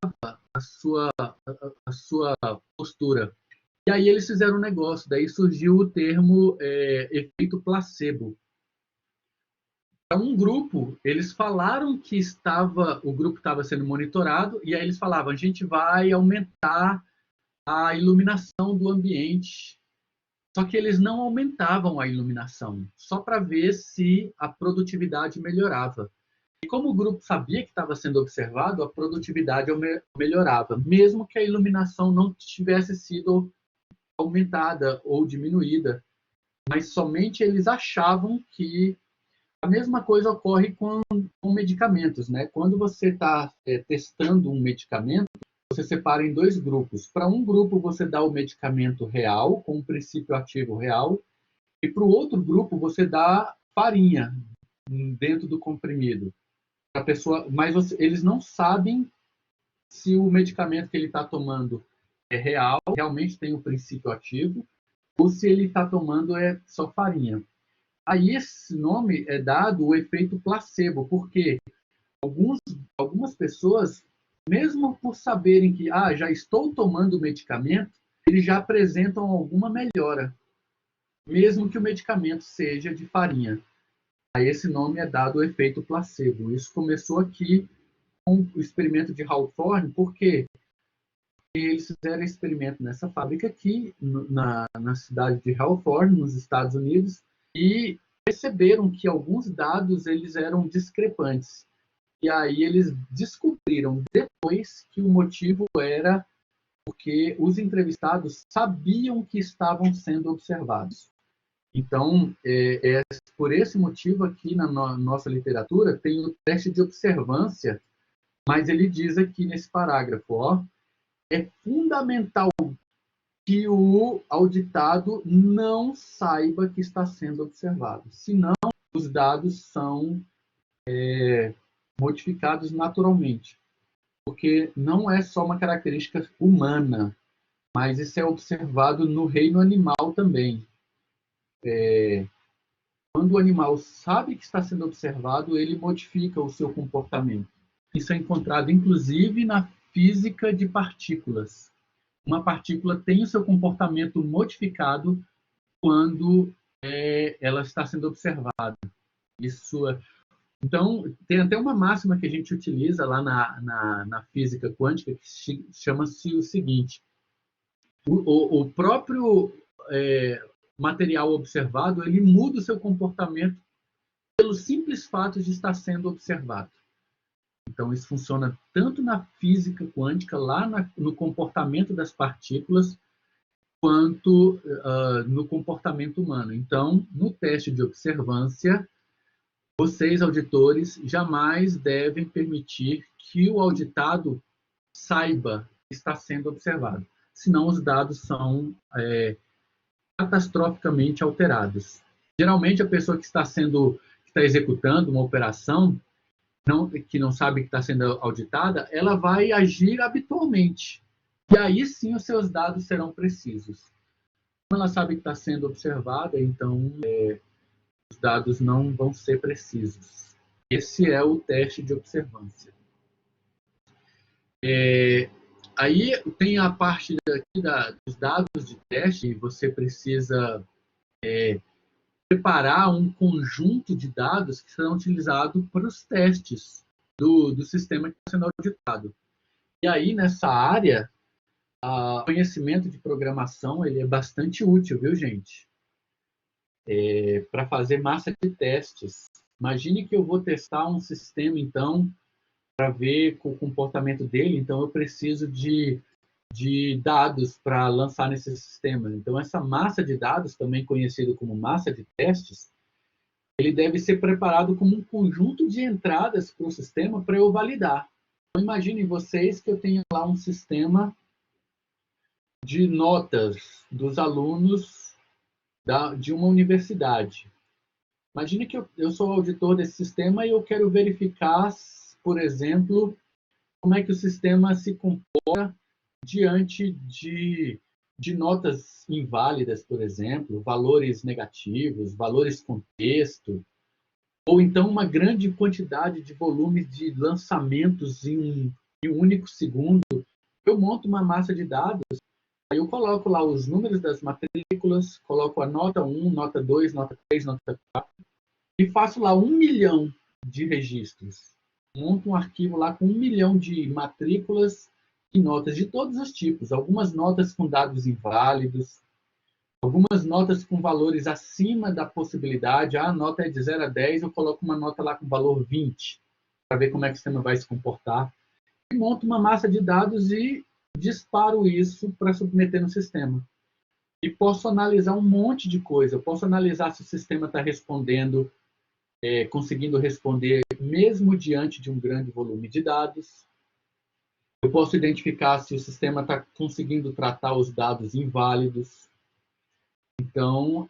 a sua postura. E aí eles fizeram um negócio, daí surgiu o termo efeito placebo. Para um grupo, eles falaram que o grupo estava sendo monitorado, e aí eles falavam, a gente vai aumentar a iluminação do ambiente. Só que eles não aumentavam a iluminação, só para ver se a produtividade melhorava. E como o grupo sabia que estava sendo observado, a produtividade melhorava, mesmo que a iluminação não tivesse sido aumentada ou diminuída. Mas somente eles achavam que a mesma coisa ocorre com medicamentos, né? Quando você está testando um medicamento, você separa em 2 grupos. Para um grupo, você dá o medicamento real, com o princípio ativo real, e para o outro grupo, você dá farinha dentro do comprimido. A pessoa, mas eles não sabem se o medicamento que ele está tomando é real, realmente tem o princípio ativo, ou se ele está tomando só farinha. Aí esse nome é dado o efeito placebo, porque algumas pessoas, mesmo por saberem que já estou tomando o medicamento, eles já apresentam alguma melhora, mesmo que o medicamento seja de farinha. Aí esse nome é dado o efeito placebo. Isso começou aqui com o experimento de Hawthorne, porque eles fizeram experimento nessa fábrica aqui, na cidade de Hawthorne, nos Estados Unidos, e perceberam que alguns dados eles eram discrepantes. E aí eles descobriram depois que o motivo era porque os entrevistados sabiam que estavam sendo observados. Então, por esse motivo aqui na nossa literatura tem o teste de observância, mas ele diz aqui nesse parágrafo, é fundamental que o auditado não saiba que está sendo observado, senão os dados são modificados naturalmente, porque não é só uma característica humana, mas isso é observado no reino animal também. Quando o animal sabe que está sendo observado, ele modifica o seu comportamento. Isso é encontrado, inclusive, na física de partículas. Uma partícula tem o seu comportamento modificado quando ela está sendo observada. Isso Então, tem até uma máxima que a gente utiliza lá na física quântica que chama-se o seguinte: o próprio material observado ele muda o seu comportamento pelo simples fato de estar sendo observado. Então, isso funciona tanto na física quântica, lá no comportamento das partículas, quanto no comportamento humano. Então, no teste de observância, vocês, auditores, jamais devem permitir que o auditado saiba que está sendo observado, senão os dados são catastroficamente alterados. Geralmente, a pessoa que está executando uma operação, que não sabe que está sendo auditada, ela vai agir habitualmente. E aí sim os seus dados serão precisos. Quando ela sabe que está sendo observada, então os dados não vão ser precisos. Esse é o teste de observância. Aí tem a parte aqui dos dados de teste, e você precisa preparar um conjunto de dados que serão utilizados para os testes do sistema que está sendo auditado. E aí, nessa área, o conhecimento de programação ele é bastante útil, viu, gente? Para fazer massa de testes. Imagine que eu vou testar um sistema, então, para ver o comportamento dele, então eu preciso de dados para lançar nesse sistema. Então, essa massa de dados, também conhecido como massa de testes, ele deve ser preparado como um conjunto de entradas para o sistema para eu validar. Então, imaginem vocês que eu tenho lá um sistema de notas dos alunos de uma universidade. Imagine que eu sou auditor desse sistema e eu quero verificar, por exemplo, como é que o sistema se comporta diante de notas inválidas, por exemplo, valores negativos, valores contexto, ou então uma grande quantidade de volumes de lançamentos em um único segundo. Eu monto uma massa de dados, aí eu coloco lá os números das matrículas, coloco a nota 1, nota 2, nota 3, nota 4, e faço lá 1 milhão de registros. Monto um arquivo lá com 1 milhão de matrículas e notas de todos os tipos. Algumas notas com dados inválidos, algumas notas com valores acima da possibilidade. A nota é de 0 a 10, eu coloco uma nota lá com valor 20, para ver como é que o sistema vai se comportar. E monto uma massa de dados e disparo isso para submeter no sistema. E posso analisar um monte de coisa. Eu posso analisar se o sistema está respondendo, conseguindo responder mesmo diante de um grande volume de dados. Eu posso identificar se o sistema está conseguindo tratar os dados inválidos. Então,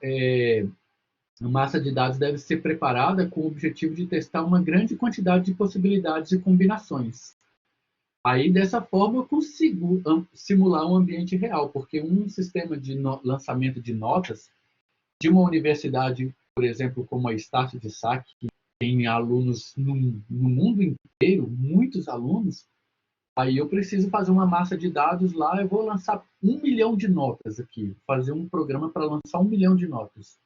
a massa de dados deve ser preparada com o objetivo de testar uma grande quantidade de possibilidades e combinações. Aí, dessa forma, eu consigo simular um ambiente real, porque um sistema de lançamento de notas de uma universidade, por exemplo, como a Estácio de Sá, que tem alunos no mundo inteiro, muitos alunos, aí eu preciso fazer uma massa de dados lá, eu vou lançar 1 milhão de notas aqui, fazer um programa para lançar 1 milhão de notas.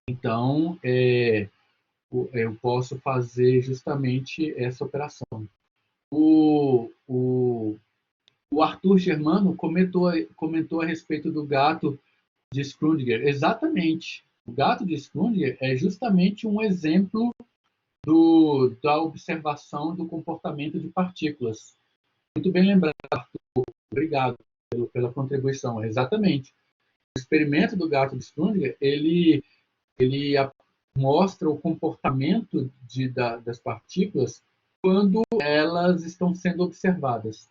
Então, eu posso fazer justamente essa operação. O Arthur Germano comentou a respeito do gato de Schrödinger. Exatamente. O gato de Schrödinger é justamente um exemplo da observação do comportamento de partículas. Muito bem lembrado, Arthur. Obrigado pela contribuição. Exatamente. O experimento do gato de Schrödinger, ele mostra o comportamento das partículas quando elas estão sendo observadas.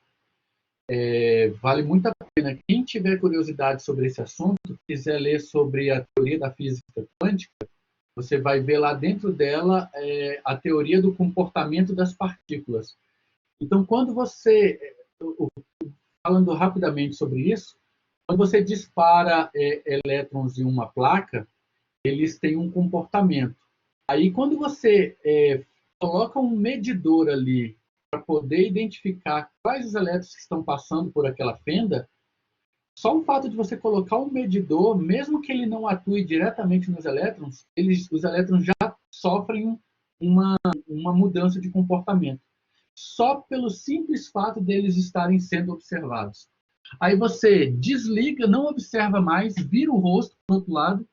Vale muito a pena. Quem tiver curiosidade sobre esse assunto, quiser ler sobre a teoria da física quântica, você vai ver lá dentro dela a teoria do comportamento das partículas. Então, quando você, falando rapidamente sobre isso, quando você dispara elétrons em uma placa, eles têm um comportamento. Aí, quando você coloca um medidor ali para poder identificar quais os elétrons que estão passando por aquela fenda, Só o fato de você colocar um medidor, mesmo que ele não atue diretamente nos elétrons, os elétrons já sofrem uma mudança de comportamento. Só pelo simples fato deles estarem sendo observados. Aí você desliga, não observa mais, vira o rosto para o outro lado,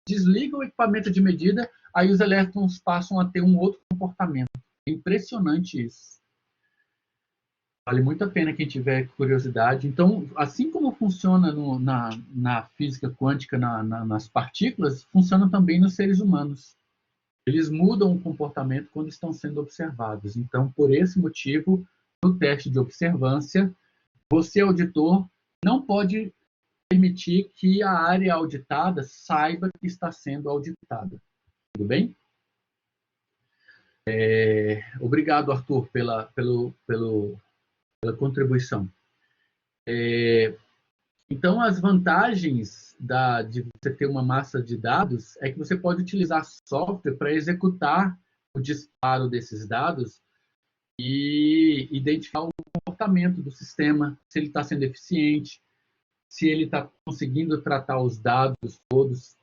desliga o equipamento de medida, aí os elétrons passam a ter um outro comportamento. É impressionante isso. Vale muito a pena quem tiver curiosidade. Então, assim como funciona na física quântica, nas partículas, funciona também nos seres humanos. Eles mudam o comportamento quando estão sendo observados. Então, por esse motivo, no teste de observância, você, auditor, não pode permitir que a área auditada saiba que está sendo auditada. Tudo bem? Obrigado, Arthur, pela contribuição. Então, as vantagens de você ter uma massa de dados é que você pode utilizar software para executar o disparo desses dados e identificar o comportamento do sistema, se ele está sendo eficiente, se ele está conseguindo tratar os dados todos,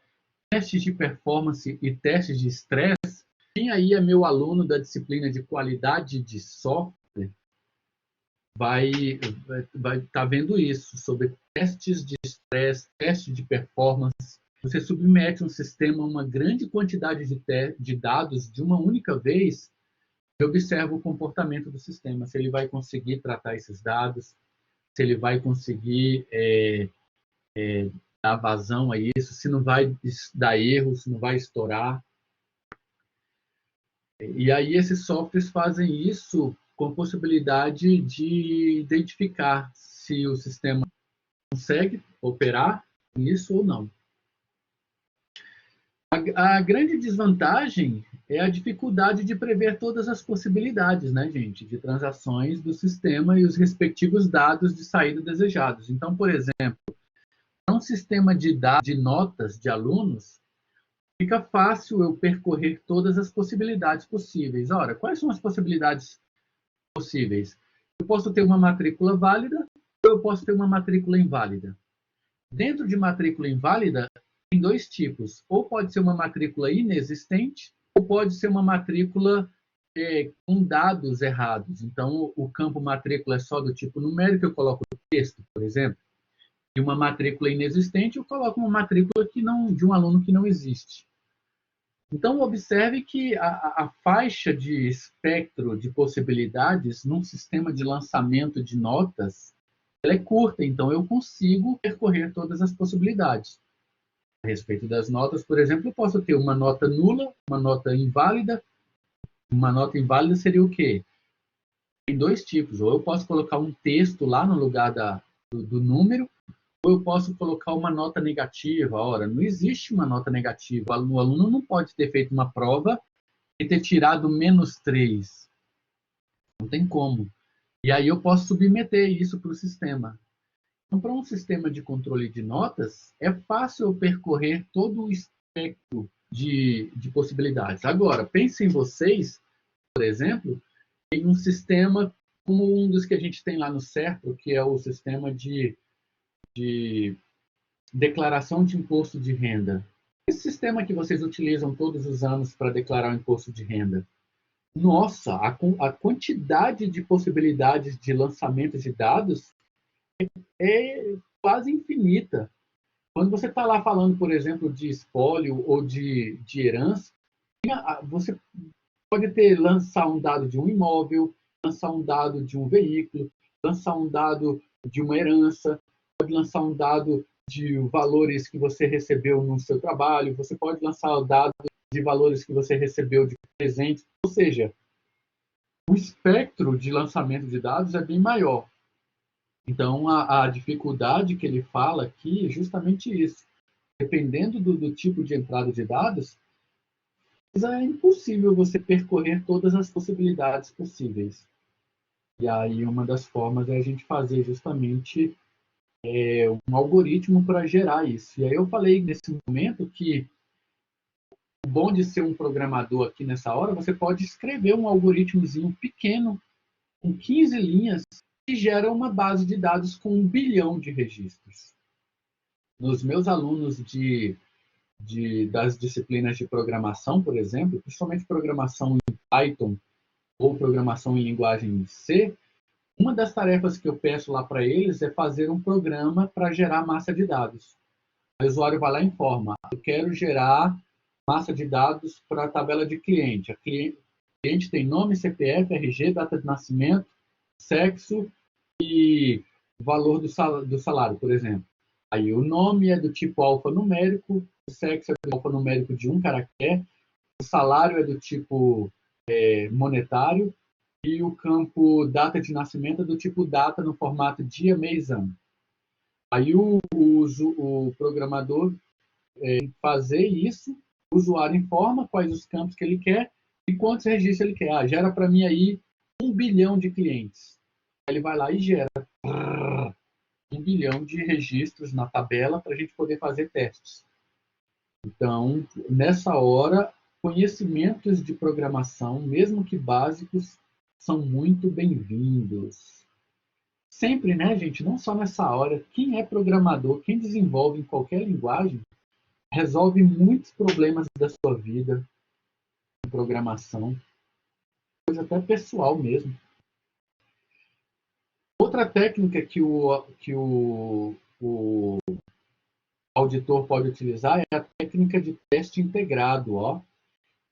testes de performance e testes de estresse. Quem aí é meu aluno da disciplina de qualidade de software vai estar vendo isso, sobre testes de estresse, testes de performance. Você submete um sistema a uma grande quantidade de dados de uma única vez e observa o comportamento do sistema, se ele vai conseguir tratar esses dados, se ele vai conseguir dar vazão a isso, se não vai dar erro, se não vai estourar. E aí esses softwares fazem isso com a possibilidade de identificar se o sistema consegue operar isso ou não. A grande desvantagem é a dificuldade de prever todas as possibilidades, né, gente, de transações do sistema e os respectivos dados de saída desejados. Então, por exemplo, um sistema de dados de notas de alunos, fica fácil eu percorrer todas as possibilidades possíveis. Ora, quais são as possibilidades possíveis? Eu posso ter uma matrícula válida ou eu posso ter uma matrícula inválida. Dentro de matrícula inválida, tem dois tipos. Ou pode ser uma matrícula inexistente, ou pode ser uma matrícula com dados errados. Então, o campo matrícula é só do tipo numérico, eu coloco texto, por exemplo. E uma matrícula inexistente, eu coloco uma matrícula de um aluno que não existe. Então, observe que a faixa de espectro de possibilidades num sistema de lançamento de notas ela é curta, então eu consigo percorrer todas as possibilidades. A respeito das notas, por exemplo, eu posso ter uma nota nula, uma nota inválida. Uma nota inválida seria o quê? Tem dois tipos. Ou eu posso colocar um texto lá no lugar do número, ou eu posso colocar uma nota negativa. Ora, não existe uma nota negativa. O aluno não pode ter feito uma prova e ter tirado -3. Não tem como. E aí eu posso submeter isso para o sistema. Então, para um sistema de controle de notas, é fácil eu percorrer todo o espectro de possibilidades. Agora, pensem vocês, por exemplo, em um sistema como um dos que a gente tem lá no CERPRO, que é o sistema de declaração de imposto de renda. Esse sistema que vocês utilizam todos os anos para declarar o imposto de renda. Nossa, a quantidade de possibilidades de lançamento de dados é quase infinita. Quando você está lá falando, por exemplo, de espólio ou de herança, você pode lançar um dado de um imóvel, lançar um dado de um veículo, lançar um dado de uma herança, pode lançar um dado de valores que você recebeu no seu trabalho, você pode lançar o dado de valores que você recebeu de presentes, ou seja, o espectro de lançamento de dados é bem maior. Então, a dificuldade que ele fala aqui é justamente isso. Dependendo do tipo de entrada de dados, é impossível você percorrer todas as possibilidades possíveis. E aí, uma das formas é a gente fazer justamente um algoritmo para gerar isso. E aí eu falei nesse momento que o bom de ser um programador aqui nessa hora, você pode escrever um algoritmozinho pequeno, com 15 linhas, que gera uma base de dados com 1 bilhão de registros. Nos meus alunos das disciplinas de programação, por exemplo, principalmente programação em Python ou programação em linguagem C, uma das tarefas que eu peço lá para eles é fazer um programa para gerar massa de dados. O usuário vai lá e informa: eu quero gerar massa de dados para a tabela de cliente. O cliente tem nome, CPF, RG, data de nascimento, sexo e valor do salário, por exemplo. Aí o nome é do tipo alfanumérico, o sexo é do alfanumérico de 1 caractere, o salário é do tipo monetário e o campo data de nascimento é do tipo data no formato dia, mês, ano. Aí o programador fazer isso, o usuário informa quais os campos que ele quer e quantos registros ele quer. Gera para mim aí 1 bilhão de clientes. Ele vai lá e gera 1 bilhão de registros na tabela para a gente poder fazer testes. Então, nessa hora, conhecimentos de programação, mesmo que básicos, são muito bem-vindos. Sempre, né, gente? Não só nessa hora. Quem é programador, quem desenvolve em qualquer linguagem, resolve muitos problemas da sua vida em programação, coisa até pessoal mesmo. Outra técnica que o auditor pode utilizar é a técnica de teste integrado.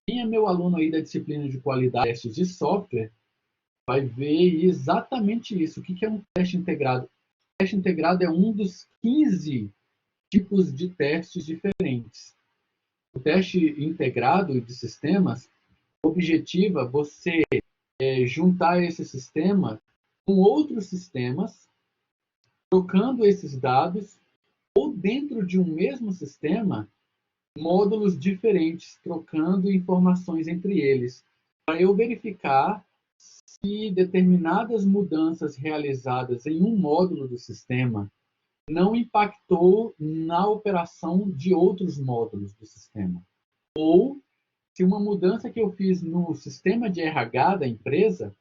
Quem é meu aluno aí da disciplina de qualidade de testes de software vai ver exatamente isso. O que é um teste integrado? O teste integrado é um dos 15 tipos de testes diferentes. O teste integrado de sistemas objetiva você juntar esse sistema com outros sistemas, trocando esses dados, ou dentro de um mesmo sistema, módulos diferentes, trocando informações entre eles, para eu verificar se determinadas mudanças realizadas em um módulo do sistema não impactou na operação de outros módulos do sistema. Ou se uma mudança que eu fiz no sistema de RH da empresa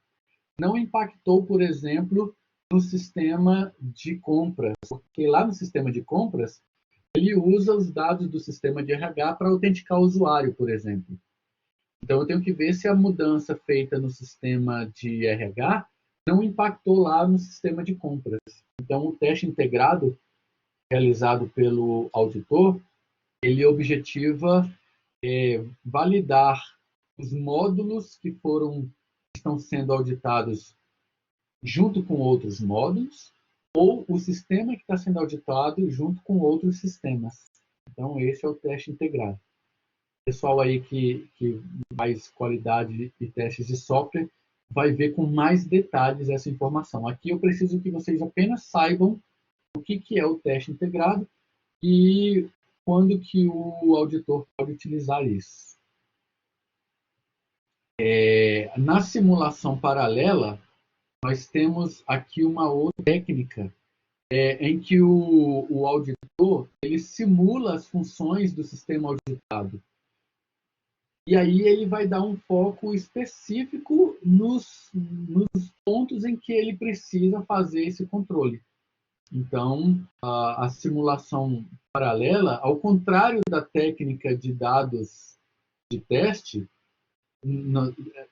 não impactou, por exemplo, no sistema de compras, porque lá no sistema de compras ele usa os dados do sistema de RH para autenticar o usuário, por exemplo. Então eu tenho que ver se a mudança feita no sistema de RH não impactou lá no sistema de compras. Então o teste integrado realizado pelo auditor, ele objetiva validar os módulos que estão sendo auditados junto com outros módulos, ou o sistema que está sendo auditado junto com outros sistemas. Então, esse é o teste integrado. O pessoal aí que faz qualidade e testes de software vai ver com mais detalhes essa informação. Aqui eu preciso que vocês apenas saibam o que é o teste integrado e quando que o auditor pode utilizar isso. Na simulação paralela, nós temos aqui uma outra técnica em que o auditor ele simula as funções do sistema auditado. E aí ele vai dar um foco específico nos pontos em que ele precisa fazer esse controle. Então, a simulação paralela, ao contrário da técnica de dados de teste,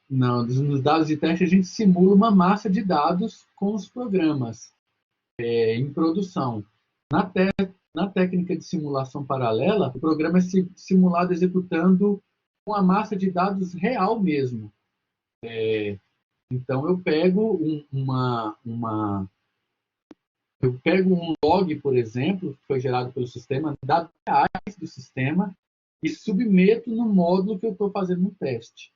nos dados de teste a gente simula uma massa de dados com os programas em produção. Na técnica de simulação paralela, o programa é simulado executando uma massa de dados real mesmo. Então, eu pego eu pego um log, por exemplo, que foi gerado pelo sistema, dados reais do sistema, e submeto no módulo que eu estou fazendo um teste.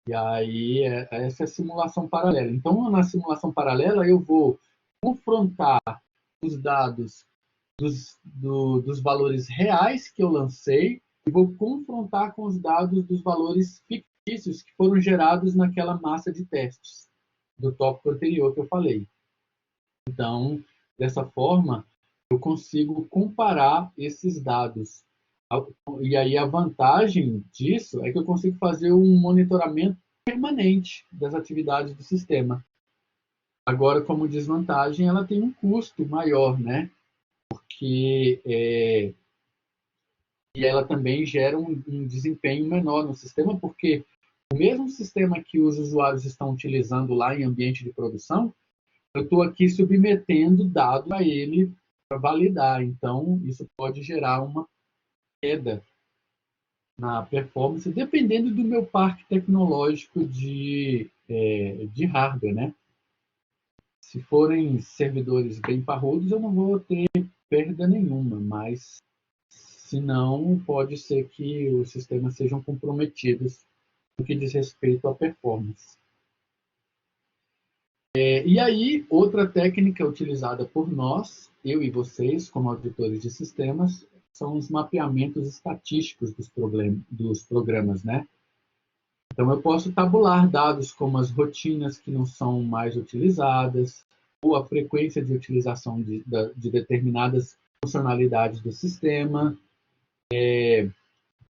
E aí, essa é a simulação paralela. Então, na simulação paralela, eu vou confrontar os dados dos valores reais que eu lancei e vou confrontar com os dados dos valores fictícios que foram gerados naquela massa de testes do tópico anterior que eu falei. Então, dessa forma, eu consigo comparar esses dados. E aí a vantagem disso é que eu consigo fazer um monitoramento permanente das atividades do sistema. Agora, como desvantagem, ela tem um custo maior, né? que e ela também gera um desempenho menor no sistema, porque o mesmo sistema que os usuários estão utilizando lá em ambiente de produção, eu estou aqui submetendo dados a ele para validar. Então, isso pode gerar uma queda na performance, dependendo do meu parque tecnológico de hardware, né? Se forem servidores bem parrudos, eu não vou ter perda nenhuma, mas se não, pode ser que os sistemas sejam comprometidos no que diz respeito à performance. E aí, outra técnica utilizada por nós, eu e vocês, como auditores de sistemas, são os mapeamentos estatísticos dos programas, né? Então, eu posso tabular dados como as rotinas que não são mais utilizadas, ou a frequência de utilização de determinadas funcionalidades do sistema,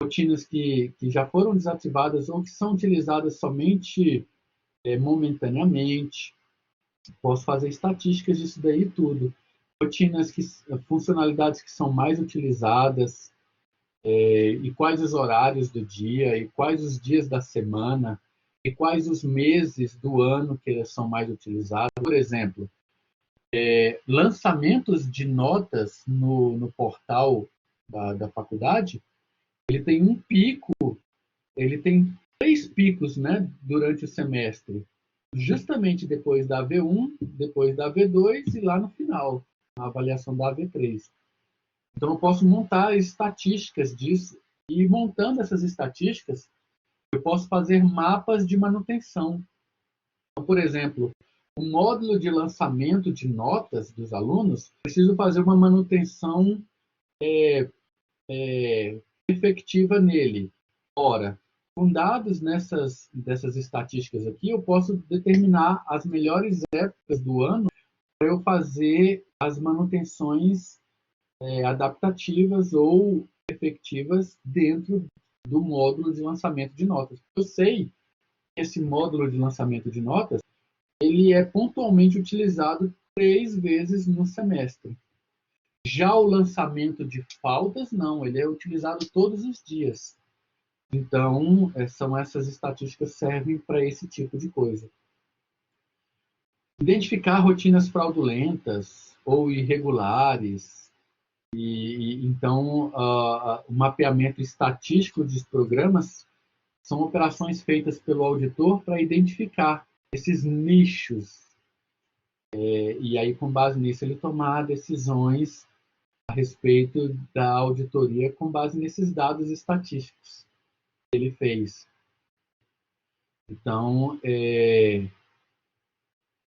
rotinas que já foram desativadas ou que são utilizadas somente momentaneamente. Posso fazer estatísticas disso daí tudo. Funcionalidades que são mais utilizadas, e quais os horários do dia, e quais os dias da semana, e quais os meses do ano que elas são mais utilizadas. Por exemplo, lançamentos de notas no portal da faculdade, ele tem um pico, ele tem 3 picos, né, durante o semestre. Justamente depois da AV1, depois da AV2 e lá no final, a avaliação da AV3. Então, eu posso montar estatísticas disso, e montando essas estatísticas, eu posso fazer mapas de manutenção. Então, por exemplo, o módulo de lançamento de notas dos alunos, preciso fazer uma manutenção efetiva nele. Ora, com dados dessas estatísticas aqui, eu posso determinar as melhores épocas do ano para eu fazer as manutenções adaptativas ou efetivas dentro do módulo de lançamento de notas. Eu sei que esse módulo de lançamento de notas ele é pontualmente utilizado 3 vezes no semestre. Já o lançamento de faltas, não, ele é utilizado todos os dias. Então, são essas estatísticas que servem para esse tipo de coisa. Identificar rotinas fraudulentas ou irregulares. Então, o mapeamento estatístico dos programas são operações feitas pelo auditor para identificar esses nichos. E aí, com base nisso, ele tomar decisões a respeito da auditoria com base nesses dados estatísticos que ele fez. Então,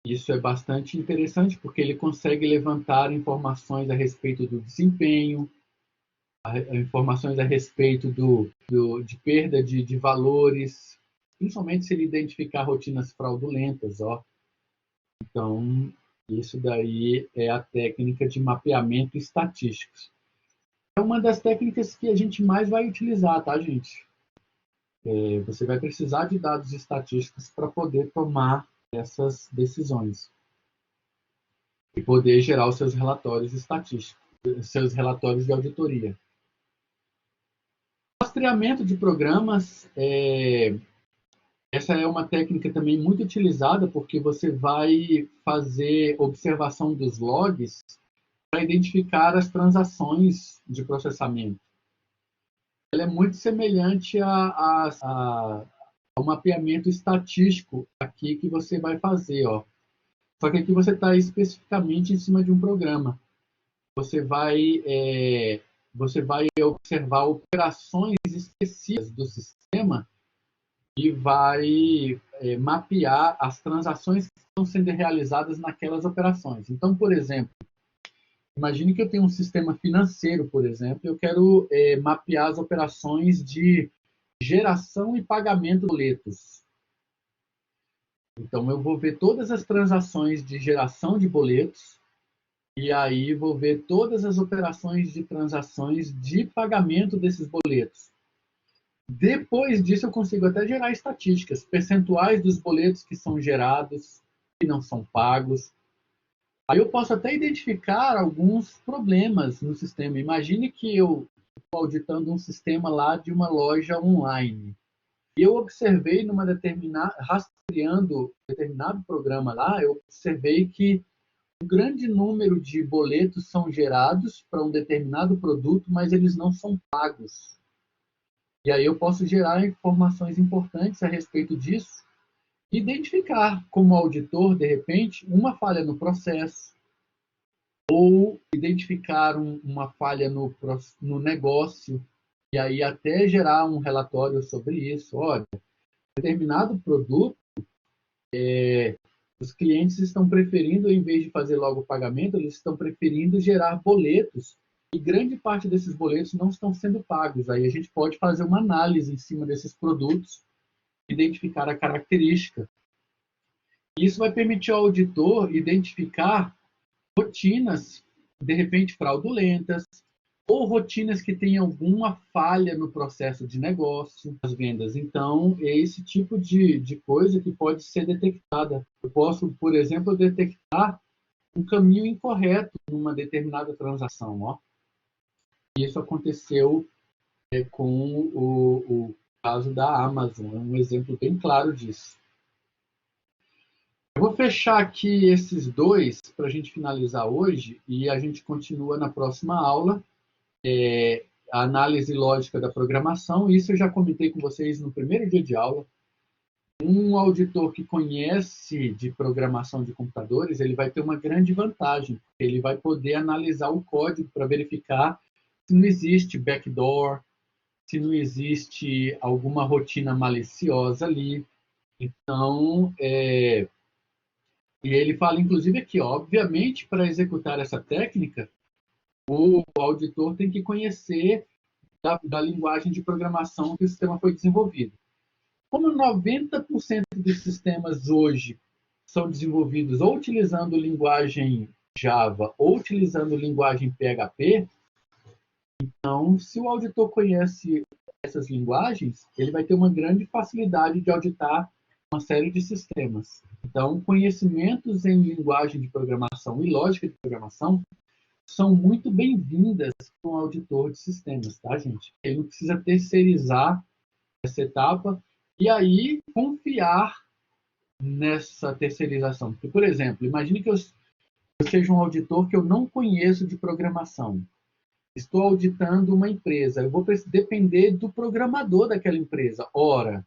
isso é bastante interessante, porque ele consegue levantar informações a respeito do desempenho, informações a respeito de perda de valores, principalmente se ele identificar rotinas fraudulentas. Então, isso daí é a técnica de mapeamento estatístico. É uma das técnicas que a gente mais vai utilizar, tá, gente? Você vai precisar de dados estatísticos para poder tomar essas decisões e poder gerar os seus relatórios estatísticos, seus relatórios de auditoria. Rastreamento de programas, essa é uma técnica também muito utilizada, porque você vai fazer observação dos logs para identificar as transações de processamento. Ela é muito semelhante ao mapeamento estatístico aqui que você vai fazer. Só que aqui você está especificamente em cima de um programa. Você vai observar operações específicas do sistema e vai mapear as transações que estão sendo realizadas naquelas operações. Então, por exemplo, imagine que eu tenho um sistema financeiro, por exemplo, e eu quero mapear as operações de geração e pagamento de boletos. Então, eu vou ver todas as transações de geração de boletos e aí vou ver todas as operações de transações de pagamento desses boletos. Depois disso, eu consigo até gerar estatísticas, percentuais dos boletos que são gerados, que não são pagos. Aí eu posso até identificar alguns problemas no sistema. Imagine que eu estou auditando um sistema lá de uma loja online. E eu observei rastreando determinado programa lá, eu observei que um grande número de boletos são gerados para um determinado produto, mas eles não são pagos. E aí eu posso gerar informações importantes a respeito disso, identificar como auditor, de repente, uma falha no processo, ou identificar uma falha no negócio, e aí até gerar um relatório sobre isso. Olha, determinado produto, os clientes estão preferindo, em vez de fazer logo o pagamento, eles estão preferindo gerar boletos, e grande parte desses boletos não estão sendo pagos. Aí a gente pode fazer uma análise em cima desses produtos, identificar a característica. Isso vai permitir ao auditor identificar rotinas, de repente, fraudulentas, ou rotinas que têm alguma falha no processo de negócio, as vendas. Então, é esse tipo de coisa que pode ser detectada. Eu posso, por exemplo, detectar um caminho incorreto numa determinada transação. Ó. Isso aconteceu com o caso da Amazon, é um exemplo bem claro disso. Eu vou fechar aqui esses dois para a gente finalizar hoje e a gente continua na próxima aula. A análise lógica da programação, isso eu já comentei com vocês no primeiro dia de aula. Um auditor que conhece de programação de computadores, ele vai ter uma grande vantagem, porque ele vai poder analisar o código para verificar se não existe backdoor, se não existe alguma rotina maliciosa ali. Então, e ele fala, inclusive, aqui, obviamente, para executar essa técnica, o auditor tem que conhecer da linguagem de programação que o sistema foi desenvolvido. Como 90% dos sistemas hoje são desenvolvidos ou utilizando linguagem Java ou utilizando linguagem PHP, então, se o auditor conhece essas linguagens, ele vai ter uma grande facilidade de auditar uma série de sistemas. Então, conhecimentos em linguagem de programação e lógica de programação são muito bem-vindas para um auditor de sistemas, tá, gente? Ele não precisa terceirizar essa etapa e aí confiar nessa terceirização. Porque, por exemplo, imagine que eu seja um auditor que eu não conheço de programação. Estou auditando uma empresa. Eu vou depender do programador daquela empresa. Ora,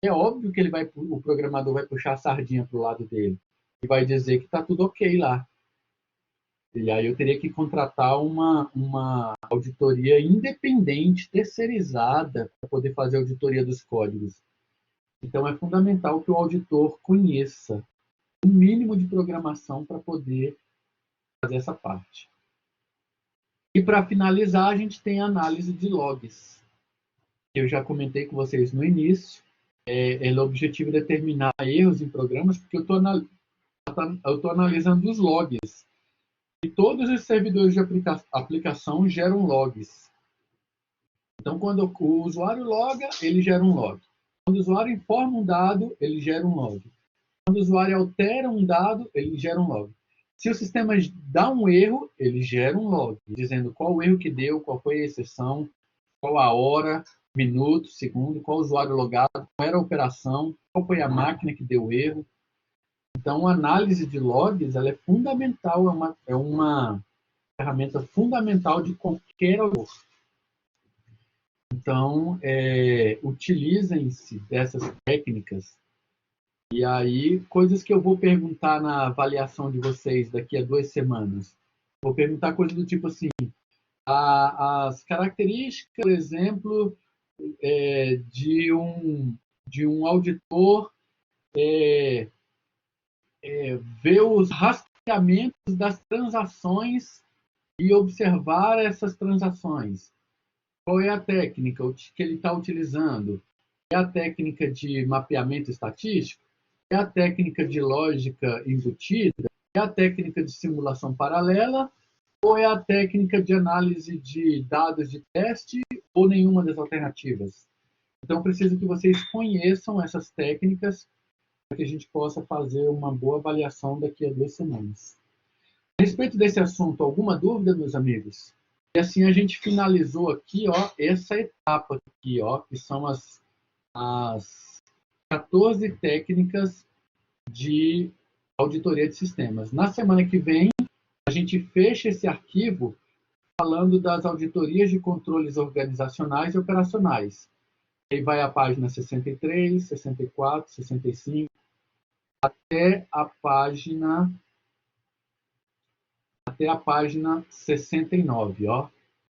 é óbvio que o programador vai puxar a sardinha para o lado dele e vai dizer que está tudo ok lá. E aí eu teria que contratar uma auditoria independente, terceirizada, para poder fazer a auditoria dos códigos. Então é fundamental que o auditor conheça o mínimo de programação para poder fazer essa parte. E para finalizar, a gente tem a análise de logs. Eu já comentei com vocês no início. O objetivo é determinar erros em programas, porque eu estou analisando os logs. E todos os servidores de aplicação geram logs. Então, quando o usuário loga, ele gera um log. Quando o usuário informa um dado, ele gera um log. Quando o usuário altera um dado, ele gera um log. Se o sistema dá um erro, ele gera um log, dizendo qual o erro que deu, qual foi a exceção, qual a hora, minuto, segundo, qual o usuário logado, qual era a operação, qual foi a máquina que deu erro. Então, a análise de logs ela é fundamental, é uma ferramenta fundamental de qualquer autor. Então, utilizem-se dessas técnicas. E aí, coisas que eu vou perguntar na avaliação de vocês daqui a 2 semanas. Vou perguntar coisas do tipo assim, as características, por exemplo, de um auditor ver os rastreamentos das transações e observar essas transações. Qual é a técnica que ele está utilizando? É a técnica de mapeamento estatístico? É a técnica de lógica embutida? É a técnica de simulação paralela? Ou é a técnica de análise de dados de teste? Ou nenhuma das alternativas? Então, preciso que vocês conheçam essas técnicas para que a gente possa fazer uma boa avaliação daqui a 2 semanas. A respeito desse assunto, alguma dúvida, meus amigos? E assim a gente finalizou aqui, ó, essa etapa aqui, ó, que são as 14 técnicas de auditoria de sistemas. Na semana que vem, a gente fecha esse arquivo falando das auditorias de controles organizacionais e operacionais. Aí vai a página 63, 64, 65, até a página 69, ó.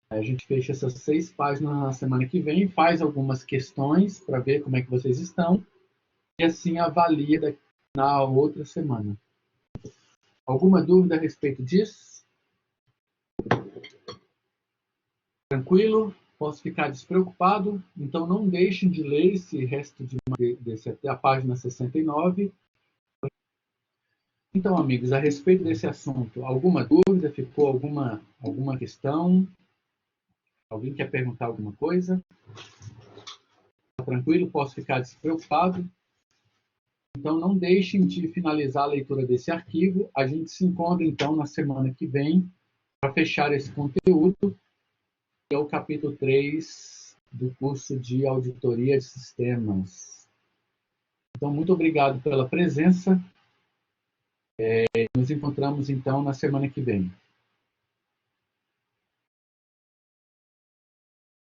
A gente fecha essas 6 páginas na semana que vem, faz algumas questões para ver como é que vocês estão, e assim avalia na outra semana. Alguma dúvida a respeito disso? Tranquilo? Posso ficar despreocupado? Então não deixem de ler esse resto desse até a página 69. Então, amigos, a respeito desse assunto, alguma dúvida? Ficou alguma questão? Alguém quer perguntar alguma coisa? Tá tranquilo? Posso ficar despreocupado? Então, não deixem de finalizar a leitura desse arquivo. A gente se encontra, então, na semana que vem para fechar esse conteúdo, que é o capítulo 3 do curso de Auditoria de Sistemas. Então, muito obrigado pela presença. Nos encontramos, então, na semana que vem.